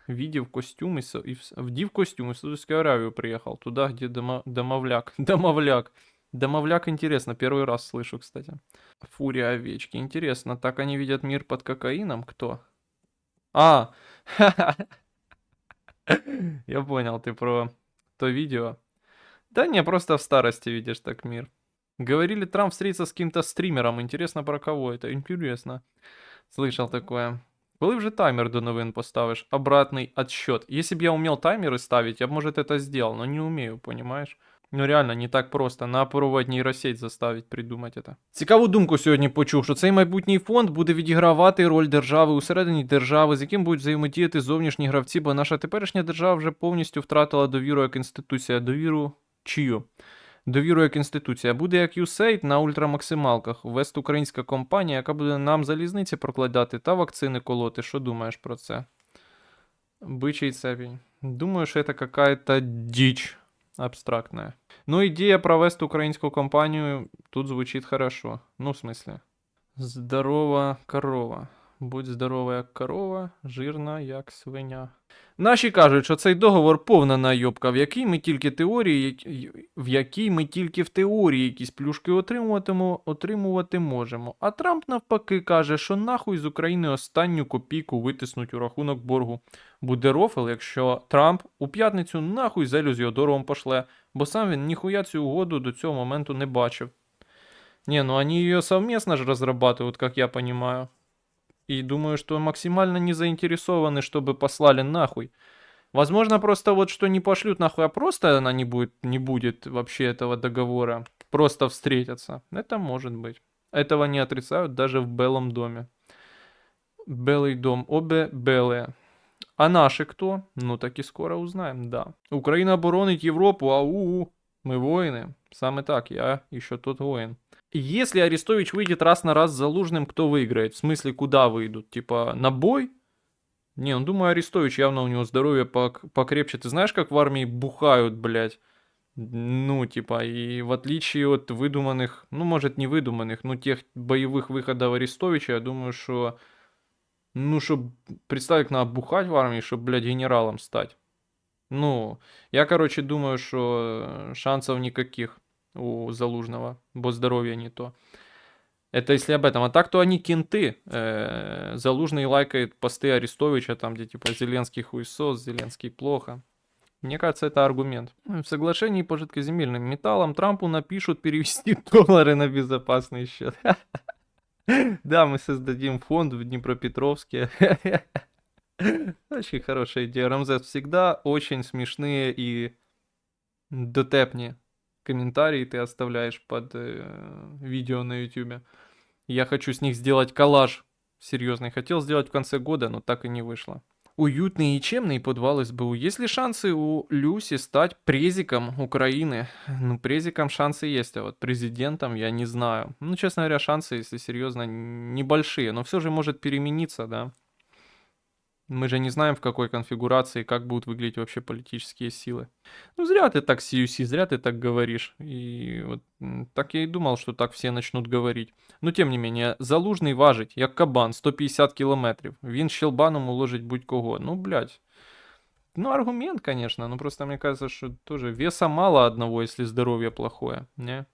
Види в костюм Вди в костюм и в Саудовскую Аравию приехал. Туда, где домовляк. Домовляк. Домовляк интересно, первый раз слышу, кстати. Фурия овечки. Интересно, так они видят мир под кокаином? Кто? А! Я понял, ты про то видео. Да не, просто в старости видишь так мир. Говорили, Трамп встретится с каким-то стримером. Интересно, про кого это? Интересно. Слышал такое. Коли вже таймер до новин поставиш? Обратный отсчет. Если бы я умел таймеры ставить, я бы, может, это сделал, но не умею, понимаешь? Ну реально, не так просто. Напробувати нейросеть заставить придумати это. Цікаву думку сьогодні почув, що цей майбутній фонд буде відігравати роль держави усередині держави, з яким будуть взаємодіяти зовнішні гравці, бо наша теперішня держава вже повністю втратила довіру як інституція. Довіру чию? Довіру як інституція. Буде як USAID на ультрамаксималках. Вест-українська компанія, яка буде нам залізниці прокладати та вакцини колоти. Що думаєш про це? Бичий цепень. Думаю, что это какая-то дичь абстрактная. Но идея про вест-украинскую компанию тут звучит хорошо. Ну, в смысле. Здорова корова. Будь здорова, як корова, жирна, як свиня. Наші кажуть, що цей договор повна найобка, в якій ми тільки в теорії якісь плюшки отримувати можемо. А Трамп навпаки каже, що нахуй з України останню копійку витиснуть у рахунок боргу. Буде рофл, якщо Трамп у п'ятницю нахуй Зелю з Йодоровим пошле, бо сам він ніхуя цю угоду до цього моменту не бачив. Не, ну они ее совместно же разрабатывают, как я понимаю. И думаю, что максимально не заинтересованы, чтобы послали нахуй. Возможно, просто вот что не пошлют нахуй, а просто она не будет вообще этого договора. Просто встретятся. Это может быть. Этого не отрицают даже в Белом доме. Белый дом. Обе белые. А наши кто? Ну так и скоро узнаем, да. Украина оборонит Европу, ау. Мы воины. Саме так, я еще тот воин. Если Арестович выйдет раз на раз с Залужным, кто выиграет? В смысле, куда выйдут? Типа, на бой? Не, ну думаю, Арестович явно у него здоровье покрепче. Ты знаешь, как в армии бухают, блядь? Ну, типа, и в отличие от выдуманных, ну, может, не выдуманных, но тех боевых выходов Арестовича, я думаю, что, ну, чтобы представить, надо бухать в армии, чтобы, блядь, генералом стать. Ну, я, короче, думаю, что шансов никаких у Залужного, бо здоровье не то. Это если об этом. А так, то они кенты. Залужный лайкает посты Арестовича, там, где типа Зеленский хуесос, Зеленский плохо. Мне кажется, это аргумент. В соглашении по жидкоземельным металлам Трампу напишут перевести доллары на безопасный счет. Да, мы создадим фонд в Днепропетровске. Очень хорошая идея. Рамзес, всегда очень смешные и дотепные комментарии ты оставляешь под видео на YouTube. Я хочу с них сделать коллаж серьезный. Хотел сделать в конце года, но так и не вышло. Уютный и чемный подвал СБУ. Есть ли шансы у Люси стать презиком Украины? Ну, презиком шансы есть, а вот президентом я не знаю. Ну, честно говоря, шансы, если серьезно, небольшие. Но все же может перемениться, да. Мы же не знаем, в какой конфигурации, как будут выглядеть вообще политические силы. Ну, зря ты так, CUC, зря ты так говоришь. И вот так я и думал, что так все начнут говорить. Но тем не менее, Залужний важить, як кабан, 150 кілометрів. Він щелбаном уложить будь-кого. Ну, блядь. Ну, аргумент, конечно, но просто мне кажется, что тоже веса мало одного, если здоровье плохое, не?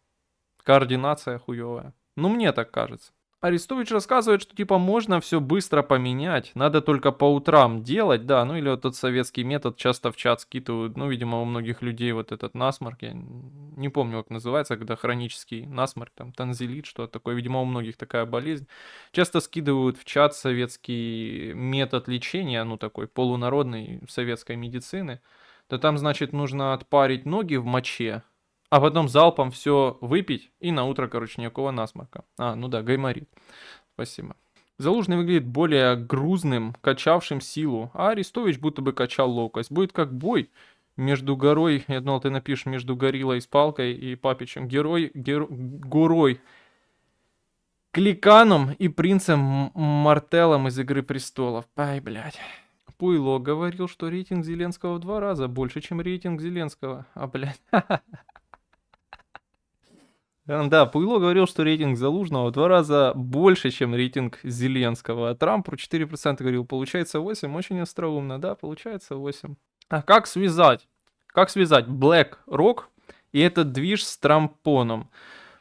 Координация хуевая. Ну, мне так кажется. Арестович рассказывает, что типа можно все быстро поменять, надо только по утрам делать, да, ну или вот тот советский метод часто в чат скидывают, ну, видимо, у многих людей вот этот насморк, я не помню, как называется, когда хронический насморк, там, танзелит, что-то такое, видимо, у многих такая болезнь, часто скидывают в чат советский метод лечения, ну, такой полународный советской медицины, то там, значит, нужно отпарить ноги в моче, а потом залпом все выпить и на утро, короче, никакого насморка. А, ну да, гайморит. Спасибо. Залужный выглядит более грузным, качавшим силу, а Арестович будто бы качал ловкость. Будет как бой между горой, я думал, ты напишешь, между гориллой с палкой и Папичем. Горой Кликаном и принцем Мартеллом из Игры Престолов. Ай, блядь. Пуйло говорил, что рейтинг Зеленского в 2 раза больше, чем рейтинг Зеленского. А, блядь. Да, Пуйло говорил, что рейтинг Залужного в 2 раза больше, чем рейтинг Зеленского. А Трамп про 4% говорил, получается 8, очень остроумно, да, получается 8. А как связать? Как связать BlackRock и этот движ с Трампоном?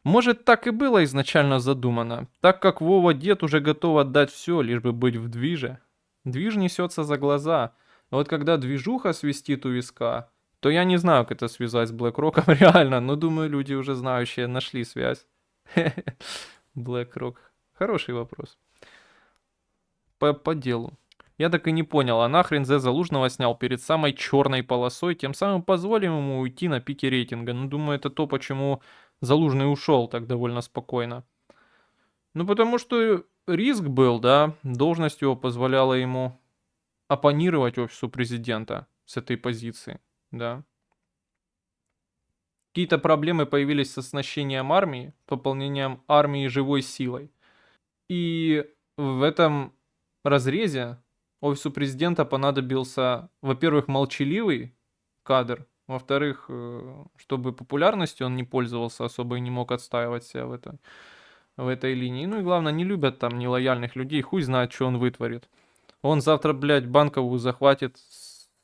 Может, так и было изначально задумано, так как Вова дед уже готов отдать все, лишь бы быть в движе. Движ несется за глаза. А вот когда движуха свистит у виска, то я не знаю, как это связать с BlackRock реально, но думаю, люди уже знающие нашли связь. BlackRock. Хороший вопрос. По делу. Я так и не понял, а нахрен Зе Залужного снял перед самой черной полосой, тем самым позволив ему уйти на пике рейтинга. Ну, думаю, это то, почему Залужный ушел так довольно спокойно. Ну, потому что риск был, да, должность его позволяла ему оппонировать офису президента с этой позиции, да. Какие-то проблемы появились с оснащением армии, пополнением армии живой силой. И в этом разрезе офису президента понадобился, во-первых, молчаливый кадр, во-вторых, чтобы популярностью он не пользовался особо и не мог отстаивать себя в этой линии. Ну и главное, не любят там нелояльных людей, хуй знает, что он вытворит. Он завтра, блядь, Банковую захватит,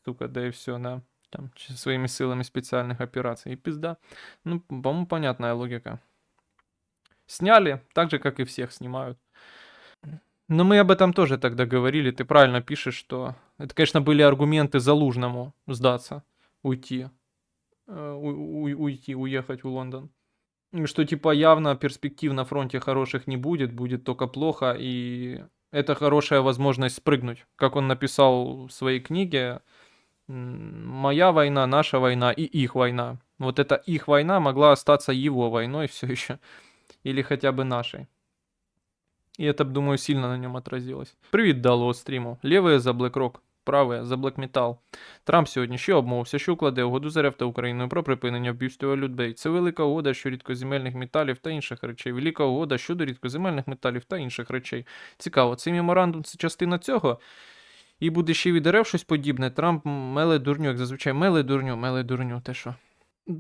сука, да и все, да. Там, своими силами специальных операций. И пизда. Ну, по-моему, понятная логика. Сняли, так же, как и всех снимают. Но мы об этом тоже тогда говорили. Ты правильно пишешь, что это, конечно, были аргументы Залужному сдаться, уйти, уехать в Лондон. Что типа явно перспектив на фронте хороших не будет, будет только плохо, и это хорошая возможность спрыгнуть. Как он написал в своей книге, моя война, наша война и их война. Вот эта их война могла остаться его войной все еще, или хотя бы нашей. И это, думаю, сильно на нем отразилось. Привіт, дало стріму. Ліве за BlackRock, праве за Black Metal. Трамп сьогодні ще обмовився, що укладе угоду з РФ та Україною про припинення вбивства людей. Це велика угода щодо рідкоземельних металів та інших речей. Велика угода щодо рідкоземельних металів та інших речей. Цікаво, цей меморандум – це частина цього? І буде ще від РФ щось подібне. Трамп меле дурню, як зазвичай, меле дурню, те що.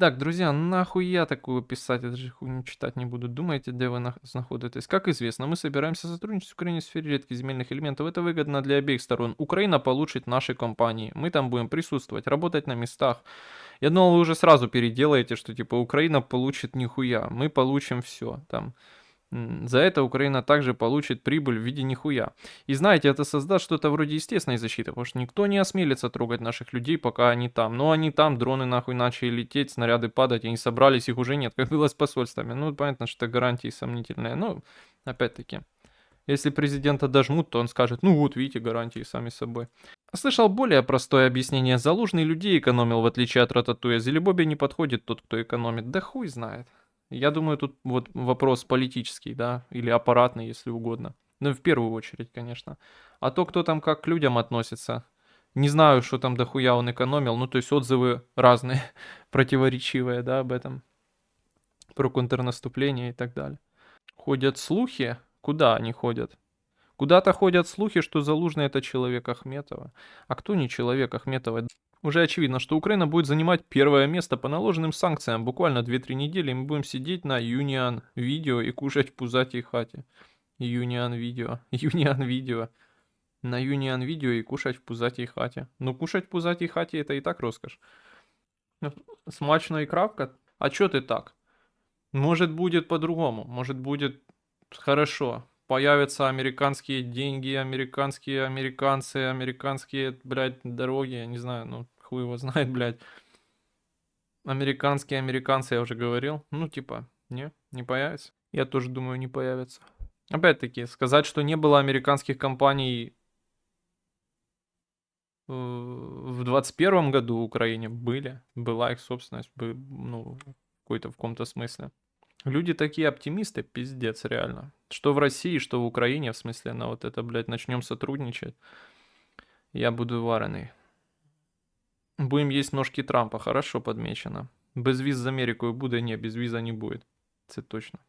Так, друзья, нахуй я такую писать, это же хуйню читать не буду. Думаете, где вы находитесь? Как известно, мы собираемся сотрудничать с Украиной в сфере редких земельных элементов. Это выгодно для обеих сторон. Украина получит наши компании. Мы там будем присутствовать, работать на местах. Я думал, вы уже сразу переделаете, что типа Украина получит нихуя. Мы получим все. Там. За это Украина также получит прибыль в виде нихуя. И знаете, это создаст что-то вроде естественной защиты, потому что никто не осмелится трогать наших людей, пока они там. Но они там, дроны нахуй начали лететь, снаряды падать, они собрались, их уже нет, как было с посольствами. Ну, понятно, что это гарантии сомнительные. Но, опять-таки, если президента дожмут, то он скажет, ну вот, видите, гарантии сами собой. Слышал более простое объяснение. Залужный людей экономил, в отличие от Рататуя. Зелебобе не подходит тот, кто экономит. Да хуй знает. Я думаю, тут вот вопрос политический, да, или аппаратный, если угодно. Ну, в первую очередь, конечно. А то, кто там как к людям относится, не знаю, что там дохуя он экономил, ну, то есть отзывы разные, противоречивые, да, об этом. Про контрнаступление и так далее. Ходят слухи? Куда они ходят? Куда-то ходят слухи, что Залужный это человек Ахметова. А кто не человек Ахметова? Уже очевидно, что Украина будет занимать первое место по наложенным санкциям. Буквально 2-3 недели мы будем сидеть на Union видео и кушать в пузатей хате. Union видео. Union видео. На Union видео и кушать в пузатей хате. Ну, кушать в пузатей хате это и так роскошь. Смачно и кравко? А чё ты так? Может будет по-другому. Может будет хорошо. Появятся американские деньги, американские американцы, американские, блядь, дороги, я не знаю, ну, хуй его знает, блядь. Американские американцы, я уже говорил. Ну, типа, не появится. Я тоже думаю, не появится. Опять-таки, сказать, что не было американских компаний в 21 году в Украине была их собственность, ну, в каком-то смысле. Люди такие оптимисты, пиздец, реально. Что в России, что в Украине, в смысле, на вот это, блядь, начнем сотрудничать. Я буду вареный. Будем есть ножки Трампа, хорошо подмечено. Без виз за Америку буде, не, без виза не будет. Это точно.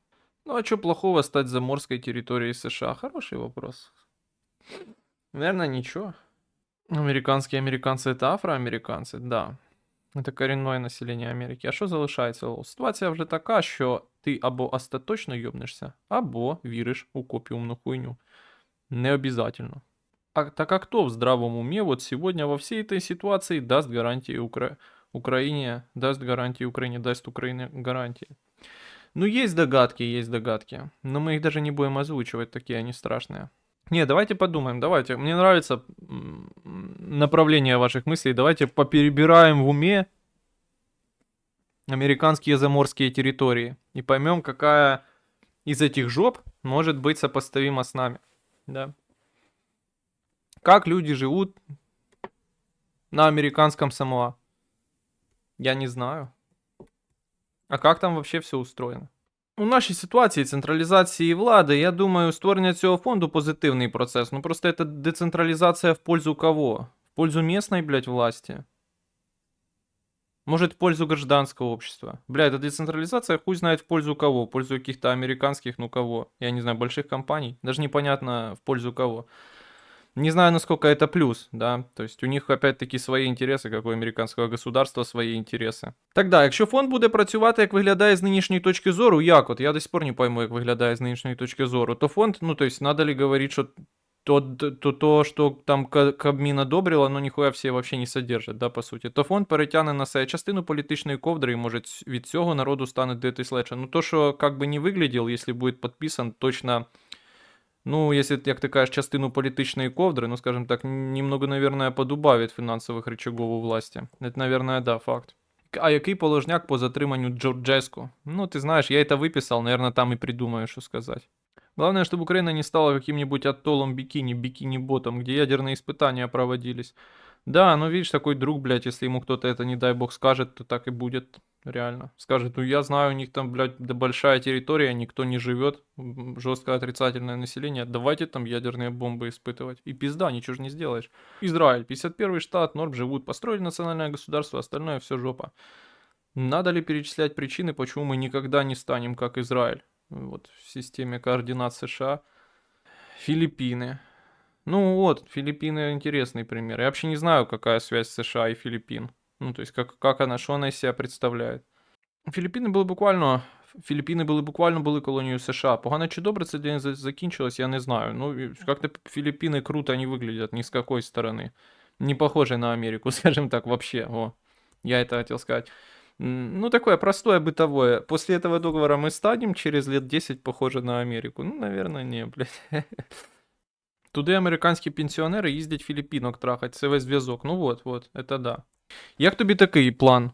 Ну а что плохого стать заморской территорией США? Хороший вопрос. Наверное, ничего. Американские американцы это афроамериканцы, да. Це корінне населення Америки. А що залишається? Ситуація вже така, що ти або остаточно йобнешся, або віриш у копіумну хуйню. Не обязательно. Так а кто в здравом уме вот сегодня во всей этой ситуации даст гарантии Украине, даст Украине гарантии? Ну, есть догадки, но мы их даже не будем озвучивать, такие они страшные. Не, давайте подумаем, давайте. Мне нравится направление ваших мыслей. Давайте поперебираем в уме американские заморские территории и поймем, какая из этих жоп может быть сопоставима с нами. Да. Как люди живут на американском Самоа? Я не знаю. А как там вообще все устроено? У нашій ситуації централізації влади, я думаю, створення цього фонду позитивний процес. Ну просто это децентрализация в пользу кого? В пользу местной, блядь, власти? Может, в пользу гражданского общества? Бля, это децентрализация хуй знает в пользу кого? В пользу каких-то американских, ну кого? Я не знаю, больших компаний? Даже непонятно в пользу кого. Не знаю, насколько это плюс, да, то есть у них опять-таки свої інтереси, як у американського государства свої інтереси. Так да, якщо фонд буде працювати, як виглядає з нинішньої точки зору, як от, я до сих пор не пойму, як виглядає з нинішньої точки зору, то фонд, ну то есть надо ли говорить, що то, що там Кабмін одобрило, ну ніхуя всі вообще не содержать, да, по суті. То фонд перетягне на себе частину політичної ковдри і може від цього народу стане дитись легше. Ну то, що как бы не виглядів, якщо буде підписан, точно... Ну, если, як ты кажешь, частину політичної ковдри, ну, скажем так, немного, наверное, подубавит фінансових рычагов у власти. Это, наверное, да, факт. А який положняк по затриманню Джорджеску? Ну, ты знаешь, я это выписал, наверное, там и придумаю, что сказать. Главное, чтобы Украина не стала каким-нибудь атоллом бикини-ботом, где ядерные испытания проводились. Да, ну видишь, такой друг, блядь, если ему кто-то это, не дай бог, скажет, то так и будет, реально. Скажет, ну я знаю, у них там, блядь, большая территория, никто не живет, жестко отрицательное население, давайте там ядерные бомбы испытывать. И пизда, ничего же не сделаешь. Израиль, 51-й штат, норм живут, построили национальное государство, остальное все жопа. Надо ли перечислять причины, почему мы никогда не станем как Израиль? Вот в системе координат США. Филиппины. Ну вот, Филиппины интересный пример. Я вообще не знаю, какая связь США и Филиппин. Ну, то есть, как она, что она из себя представляет. Філіппіни були буквально колонією США. Погано чи добре це день закінчилось, я не знаю. Ну, как-то Филиппины круто не выглядят ни с какой стороны. Не похожи на Америку, скажем так, вообще. О, я это хотел сказать. Ну, такое простое бытовое. После этого договора мы станем через лет 10 похожи на Америку. Ну, наверное, не, блядь. Туди американські пенсіонери їздять філіппінок трахать, це весь зв'язок. Ну вот, это да. Як тобі такий план?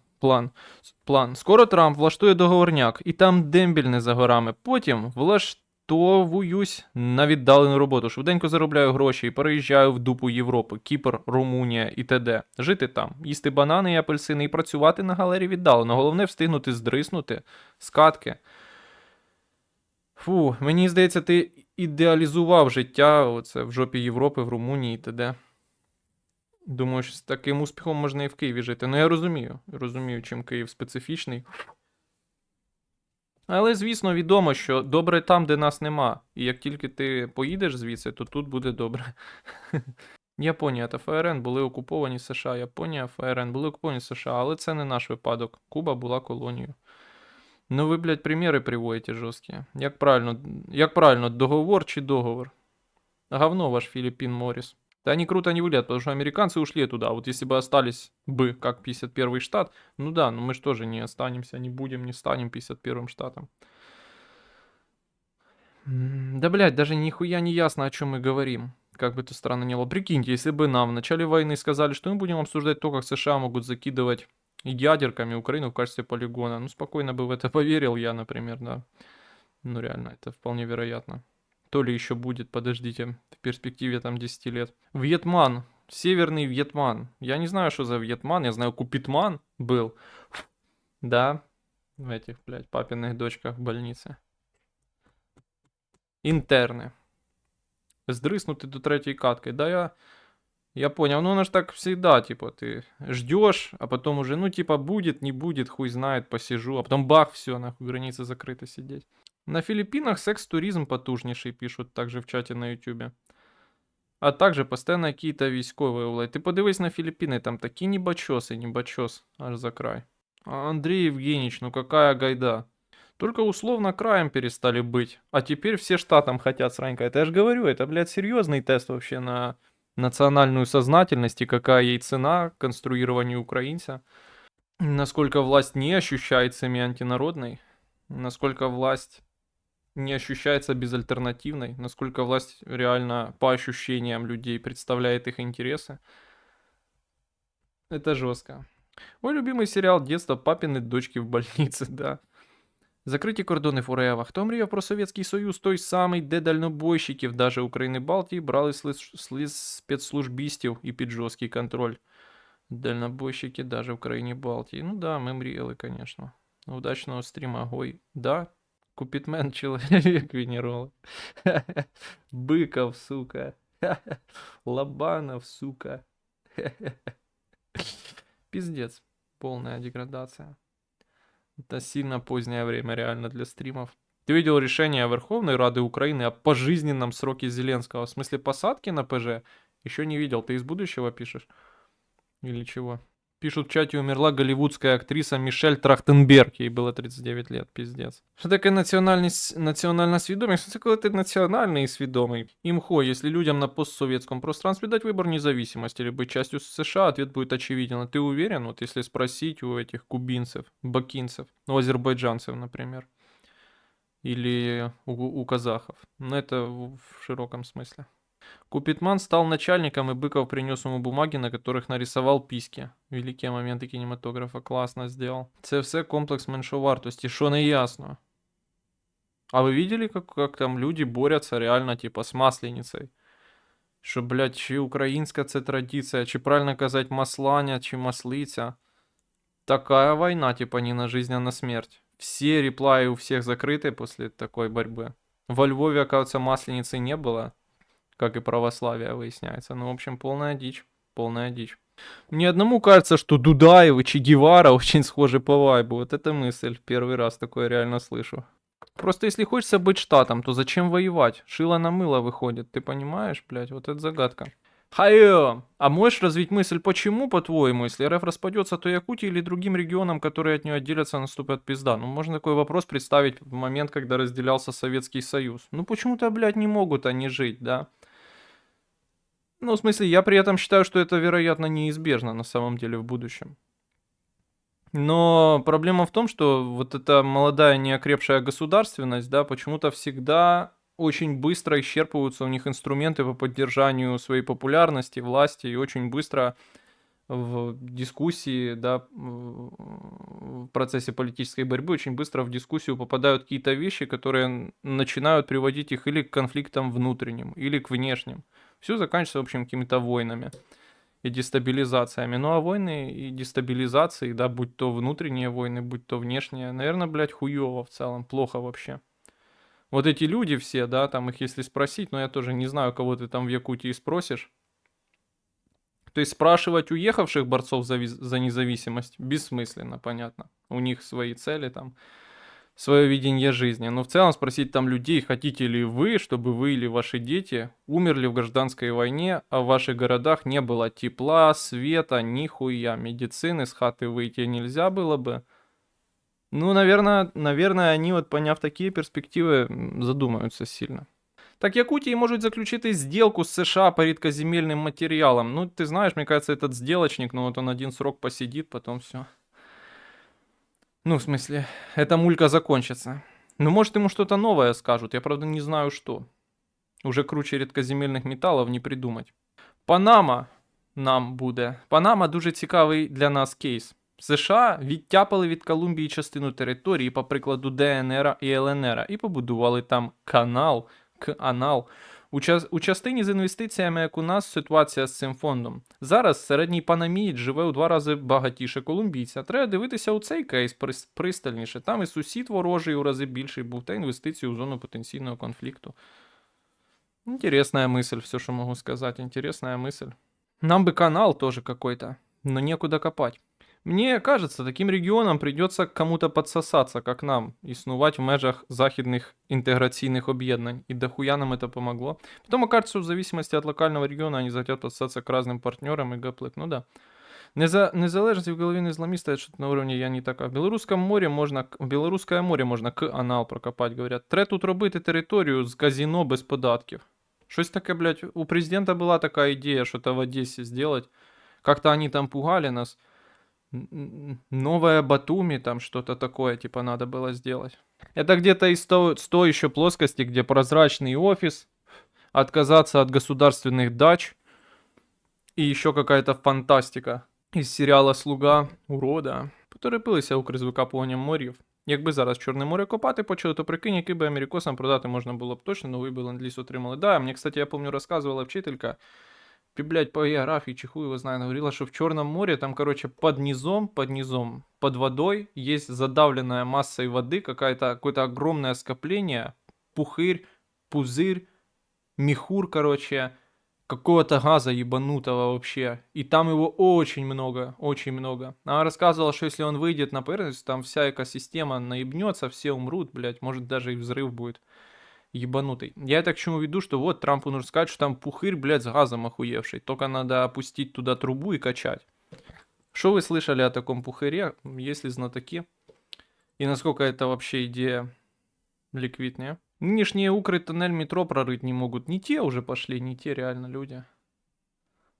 Скоро Трамп влаштує договорняк, і там дембіль не за горами. Потім влаштовуюсь на віддалену роботу. Швиденько заробляю гроші і переїжджаю в дупу Європи, Кіпр, Румунія і т.д. Жити там, їсти банани і апельсини і працювати на галері віддалено. Головне встигнути здриснути з катки. Фу, мені здається, ти ідеалізував життя оце в жопі Європи, в Румунії і т.д. Думаю, що з таким успіхом можна і в Києві жити. Ну, я розумію, чим Київ специфічний. Але, звісно, відомо, що добре там, де нас нема. І як тільки ти поїдеш звідси, то тут буде добре. Японія та ФРН були окуповані США. Японія, ФРН були окуповані США, але це не наш випадок. Куба була колонією. Ну ви, блядь, примери приводите жорсткі. Як правильно, договор чи договор? Говно ваш Филиппин Моррис. Да они круто не выглядят, потому что американцы ушли туда. Вот если бы остались бы, как 51-й штат, ну да, но мы же тоже не останемся, не будем, не станем 51-м штатом. Да, блядь, даже нихуя не ясно, о чем мы говорим. Как бы то странно ни было. Прикиньте, если бы нам в начале войны сказали, что мы будем обсуждать то, как США могут закидывать ядерками Украину в качестве полигона. Ну, спокойно бы в это поверил я, например, да. Ну, реально, это вполне вероятно. То ли еще будет, подождите, в перспективе там 10 лет. Вьетман, Северный Вьетман. Я не знаю, что за Вьетман, я знаю, Купитман был. Да, в этих, блядь, папиных дочках в больнице. Интерны. Сдрыснуты до третьей каткой. Да, я понял. Ну, оно ж так всегда, типа, ты ждешь, а потом уже, ну, типа, будет, не будет, хуй знает, посижу. А потом бах, все, нахуй, границы закрыты сидеть. На Филиппинах секс-туризм потужнейший, пишут также в чате на ютубе. А также постоянно какие-то військові власть. Ти подивись на Филиппины, там такі небочоси, небочос, аж за край. А Андрей Евгеньевич, ну какая гайда. Только условно краем перестали быть. А теперь все штатам хотят сранька. Это я же говорю, это, блядь, серьезный тест вообще на национальную сознательность и какая ей цена конструированию украинца. Насколько власть не ощущается ими антинародной. Насколько власть не ощущается безальтернативной. Насколько власть реально по ощущениям людей представляет их интересы. Это жестко. Мой любимый сериал детства «Папины дочки в больнице», да. Закриті кордони Форева. Хто мріяв про Совєтський Союз, той самий, де дальнобойщиків, даже України Балтії, брали спецслужбістів і під жорсткий контроль. Дальнобойщики даже в країні Балтії. Ну да, ми мріяли, конечно. Удачного стріма, гой. Да, Купітмен, чоловік Венеролог. Быков, сука. Лобанов, сука. Пиздец. Полная деградация. Это сильно позднее время реально для стримов. Ты видел решение Верховной Рады Украины о пожизненном сроке Зеленского? В смысле посадки на ПЖ? Еще не видел. Ты из будущего пишешь? Или чего? Пишут в чате, умерла голливудская актриса Мишель Трахтенберг. Ей было 39 лет, пиздец. Що таке національна свідомість? Це коли ти національний і свідомий. Имхо, если людям на постсоветском пространстве дать выбор независимости или быть частью США, ответ будет очевиден. А ты уверен? Вот если спросить у этих кубинцев, бакинцев, у азербайджанцев, например. Или у казахов. Но это в широком смысле. Купитман стал начальником, и Быков принес ему бумаги, на которых нарисовал письки. Великі моменти кінематографа. Класно сделал. Це все комплекс меншовартості, що не ясно. А вы видели, как там люди борются реально, типа, с масленицей? Що, блядь, чи українська це традиція, чи правильно казати масланя, чи маслиця. Такая война, типа, не на жизнь, а на смерть. Все реплаи у всех закрыты после такой борьбы. Во Львове, оказывается, масленицы не было. Как и православие, выясняется. Ну, в общем, полная дичь. Полная дичь. Мне одному кажется, что Дудаев и Че Гевара очень схожи по вайбу. Вот эта мысль. Первый раз такое реально слышу. Просто если хочется быть штатом, то зачем воевать? Шило на мыло выходит. Ты понимаешь, блядь? Вот это загадка. Хайо! А можешь развить мысль, почему, по-твоему, если РФ распадется, то Якутии или другим регионам, которые от нее отделятся, наступит пизда? Ну, можно такой вопрос представить в момент, когда разделялся Советский Союз. Ну, почему-то, блядь, не могут они жить, да? Ну, в смысле, я при этом считаю, что это, вероятно, неизбежно на самом деле в будущем. Но проблема в том, что вот эта молодая неокрепшая государственность, да, почему-то всегда очень быстро исчерпываются у них инструменты по поддержанию своей популярности, власти, и очень быстро в дискуссии, да, в процессе политической борьбы очень быстро в дискуссию попадают какие-то вещи, которые начинают приводить их или к конфликтам внутренним, или к внешним. Все заканчивается, в общем, какими-то войнами и дестабилизациями. Ну а войны и дестабилизации, да, будь то внутренние войны, будь то внешние, наверное, блядь, хуёво в целом, плохо вообще. Вот эти люди все, да, там их если спросить, но я тоже не знаю, кого ты там в Якутии спросишь. То есть спрашивать уехавших борцов за независимость бессмысленно, понятно. У них свои цели там, свое видение жизни. Но в целом спросить там людей, хотите ли вы, чтобы вы или ваши дети умерли в гражданской войне, а в ваших городах не было тепла, света, нихуя, медицины, с хаты выйти нельзя было бы. Ну, наверное, они вот поняв такие перспективы, задумаются сильно. Так Якутии может заключить сделку с США по редкоземельным материалам. Ну, ты знаешь, мне кажется, этот сделочник, ну вот он один срок посидит, потом все. Ну, в смысле, эта мулька закончится. Ну, может, ему что-то новое скажут, я, правда, не знаю, что. Уже круче редкоземельних металлов не придумать. Панама нам буде. Панама дуже цікавий для нас кейс. США відтяпали від Колумбії частину території, по прикладу ДНР і ЛНР, і побудували там канал. У частині з інвестиціями, як у нас, ситуація з цим фондом. Зараз середній панамієць живе у 2 рази багатіше колумбійця. Треба дивитися у цей кейс пристальніше. Там і сусід ворожий у рази більший був, та інвестиції у зону потенційного конфлікту. Интересная мысль, все, что могу сказать. Интересная мысль. Нам бы канал тоже какой-то, но некуда копать. Мне кажется, таким регіонам придется к кому-то подсосаться, как нам, існувати в межах західних інтеграційних об'єднань. И дохуя нам это помогло. Потом окажется, в зависимости от локального региона, они захотят подсосаться к разным партнерам и гаплык. Ну да. Незалежность в голове исламиста, это что-то на уровне я не така. В Білоруське море можна к анал прокопати, говорять. Тре тут робити територію з казино без податків. Щось таке, блядь, у президента була така ідея, що-то в Одесі сделать. Как-то они там пугали нас. Новая Батуми, там что-то такое, типа, надо было сделать. Это где-то из той еще плоскости, где прозрачный офис, отказаться от государственных дач и еще какая-то фантастика из серіала «Слуга урода». Поторопилися Укр з викапуванням морів. Якби зараз Чорне море копати почали, то прикинь, який би америкосам продати можна було б точно, новий би ленд-ліз отримали. Да, мені, кстати, я помню, розказувала вчителька, блядь, по географии, чиху его знаю, говорила, что в Черном море там, короче, под низом, под водой есть задавленная массой воды какое-то огромное скопление, пухырь, пузырь, мехур, короче, какого-то газа ебанутого вообще. И там его очень много, очень много. Она рассказывала, что если он выйдет на поверхность, там вся экосистема наебнется, все умрут, блядь, может даже и взрыв будет. Ебанутый. Я так к чему веду, что вот Трампу нужно сказать, что там пухырь, блядь, с газом охуевший. Только надо опустить туда трубу и качать. Что вы слышали о таком пухыре, если знатоки? И насколько это вообще идея ликвидная? Нынешние укры тоннель метро прорыть не могут. Не те уже пошли, не те реально люди.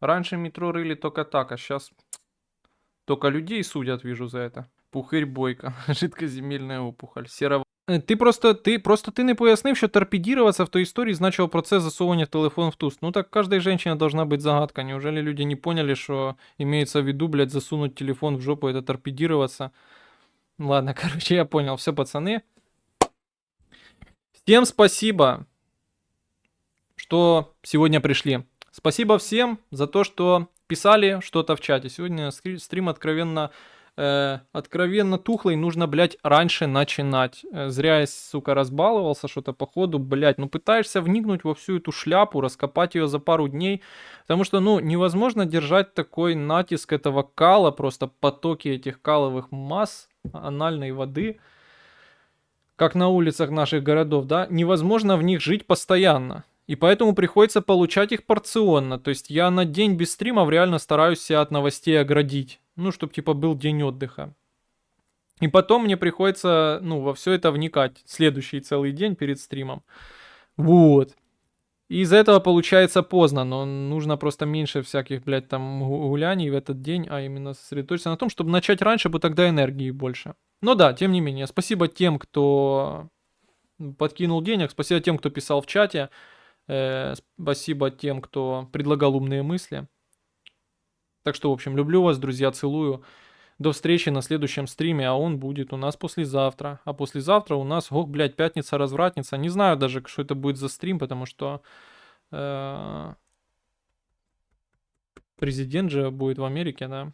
Раньше метро рыли только так, а сейчас только людей судят, вижу, за это. Пухырь бойка, жидкоземельная опухоль, серого. Ти просто не пояснив, що торпедироваться в той історії значило процес засовывания телефон в туз. Ну так каждой женщине должна быть загадка. Неужели люди не поняли, что имеется в виду, блядь, засунуть телефон в жопу, это торпедироваться? Ладно, короче, я понял. Все, пацаны. Всем спасибо, что сегодня пришли. Спасибо всем за то, что писали что-то в чате. Сегодня стрим откровенно тухлый, нужно, блядь, раньше начинать. Зря я, сука, разбаловался что-то по ходу, блядь. Ну, пытаешься вникнуть во всю эту шляпу, раскопать ее за пару дней. Потому что, ну, невозможно держать такой натиск этого кала, просто потоки этих каловых масс, анальной воды, как на улицах наших городов, да. Невозможно в них жить постоянно. И поэтому приходится получать их порционно. То есть я на день без стримов реально стараюсь себя от новостей оградить. Ну, чтобы типа был день отдыха. И потом мне приходится, ну, во все это вникать. Следующий целый день перед стримом. Вот. И из-за этого получается поздно, но нужно просто меньше всяких, блядь, там гуляний в этот день, а именно сосредоточиться на том, чтобы начать раньше, бы тогда энергии больше. Но да, тем не менее, спасибо тем, кто подкинул денег, спасибо тем, кто писал в чате, спасибо тем, кто предлагал умные мысли. Так что, в общем, люблю вас, друзья, целую. До встречи на следующем стриме, а он будет у нас послезавтра. А послезавтра у нас, ох, блядь, пятница-развратница. Не знаю даже, что это будет за стрим, потому что президент же будет в Америке, да.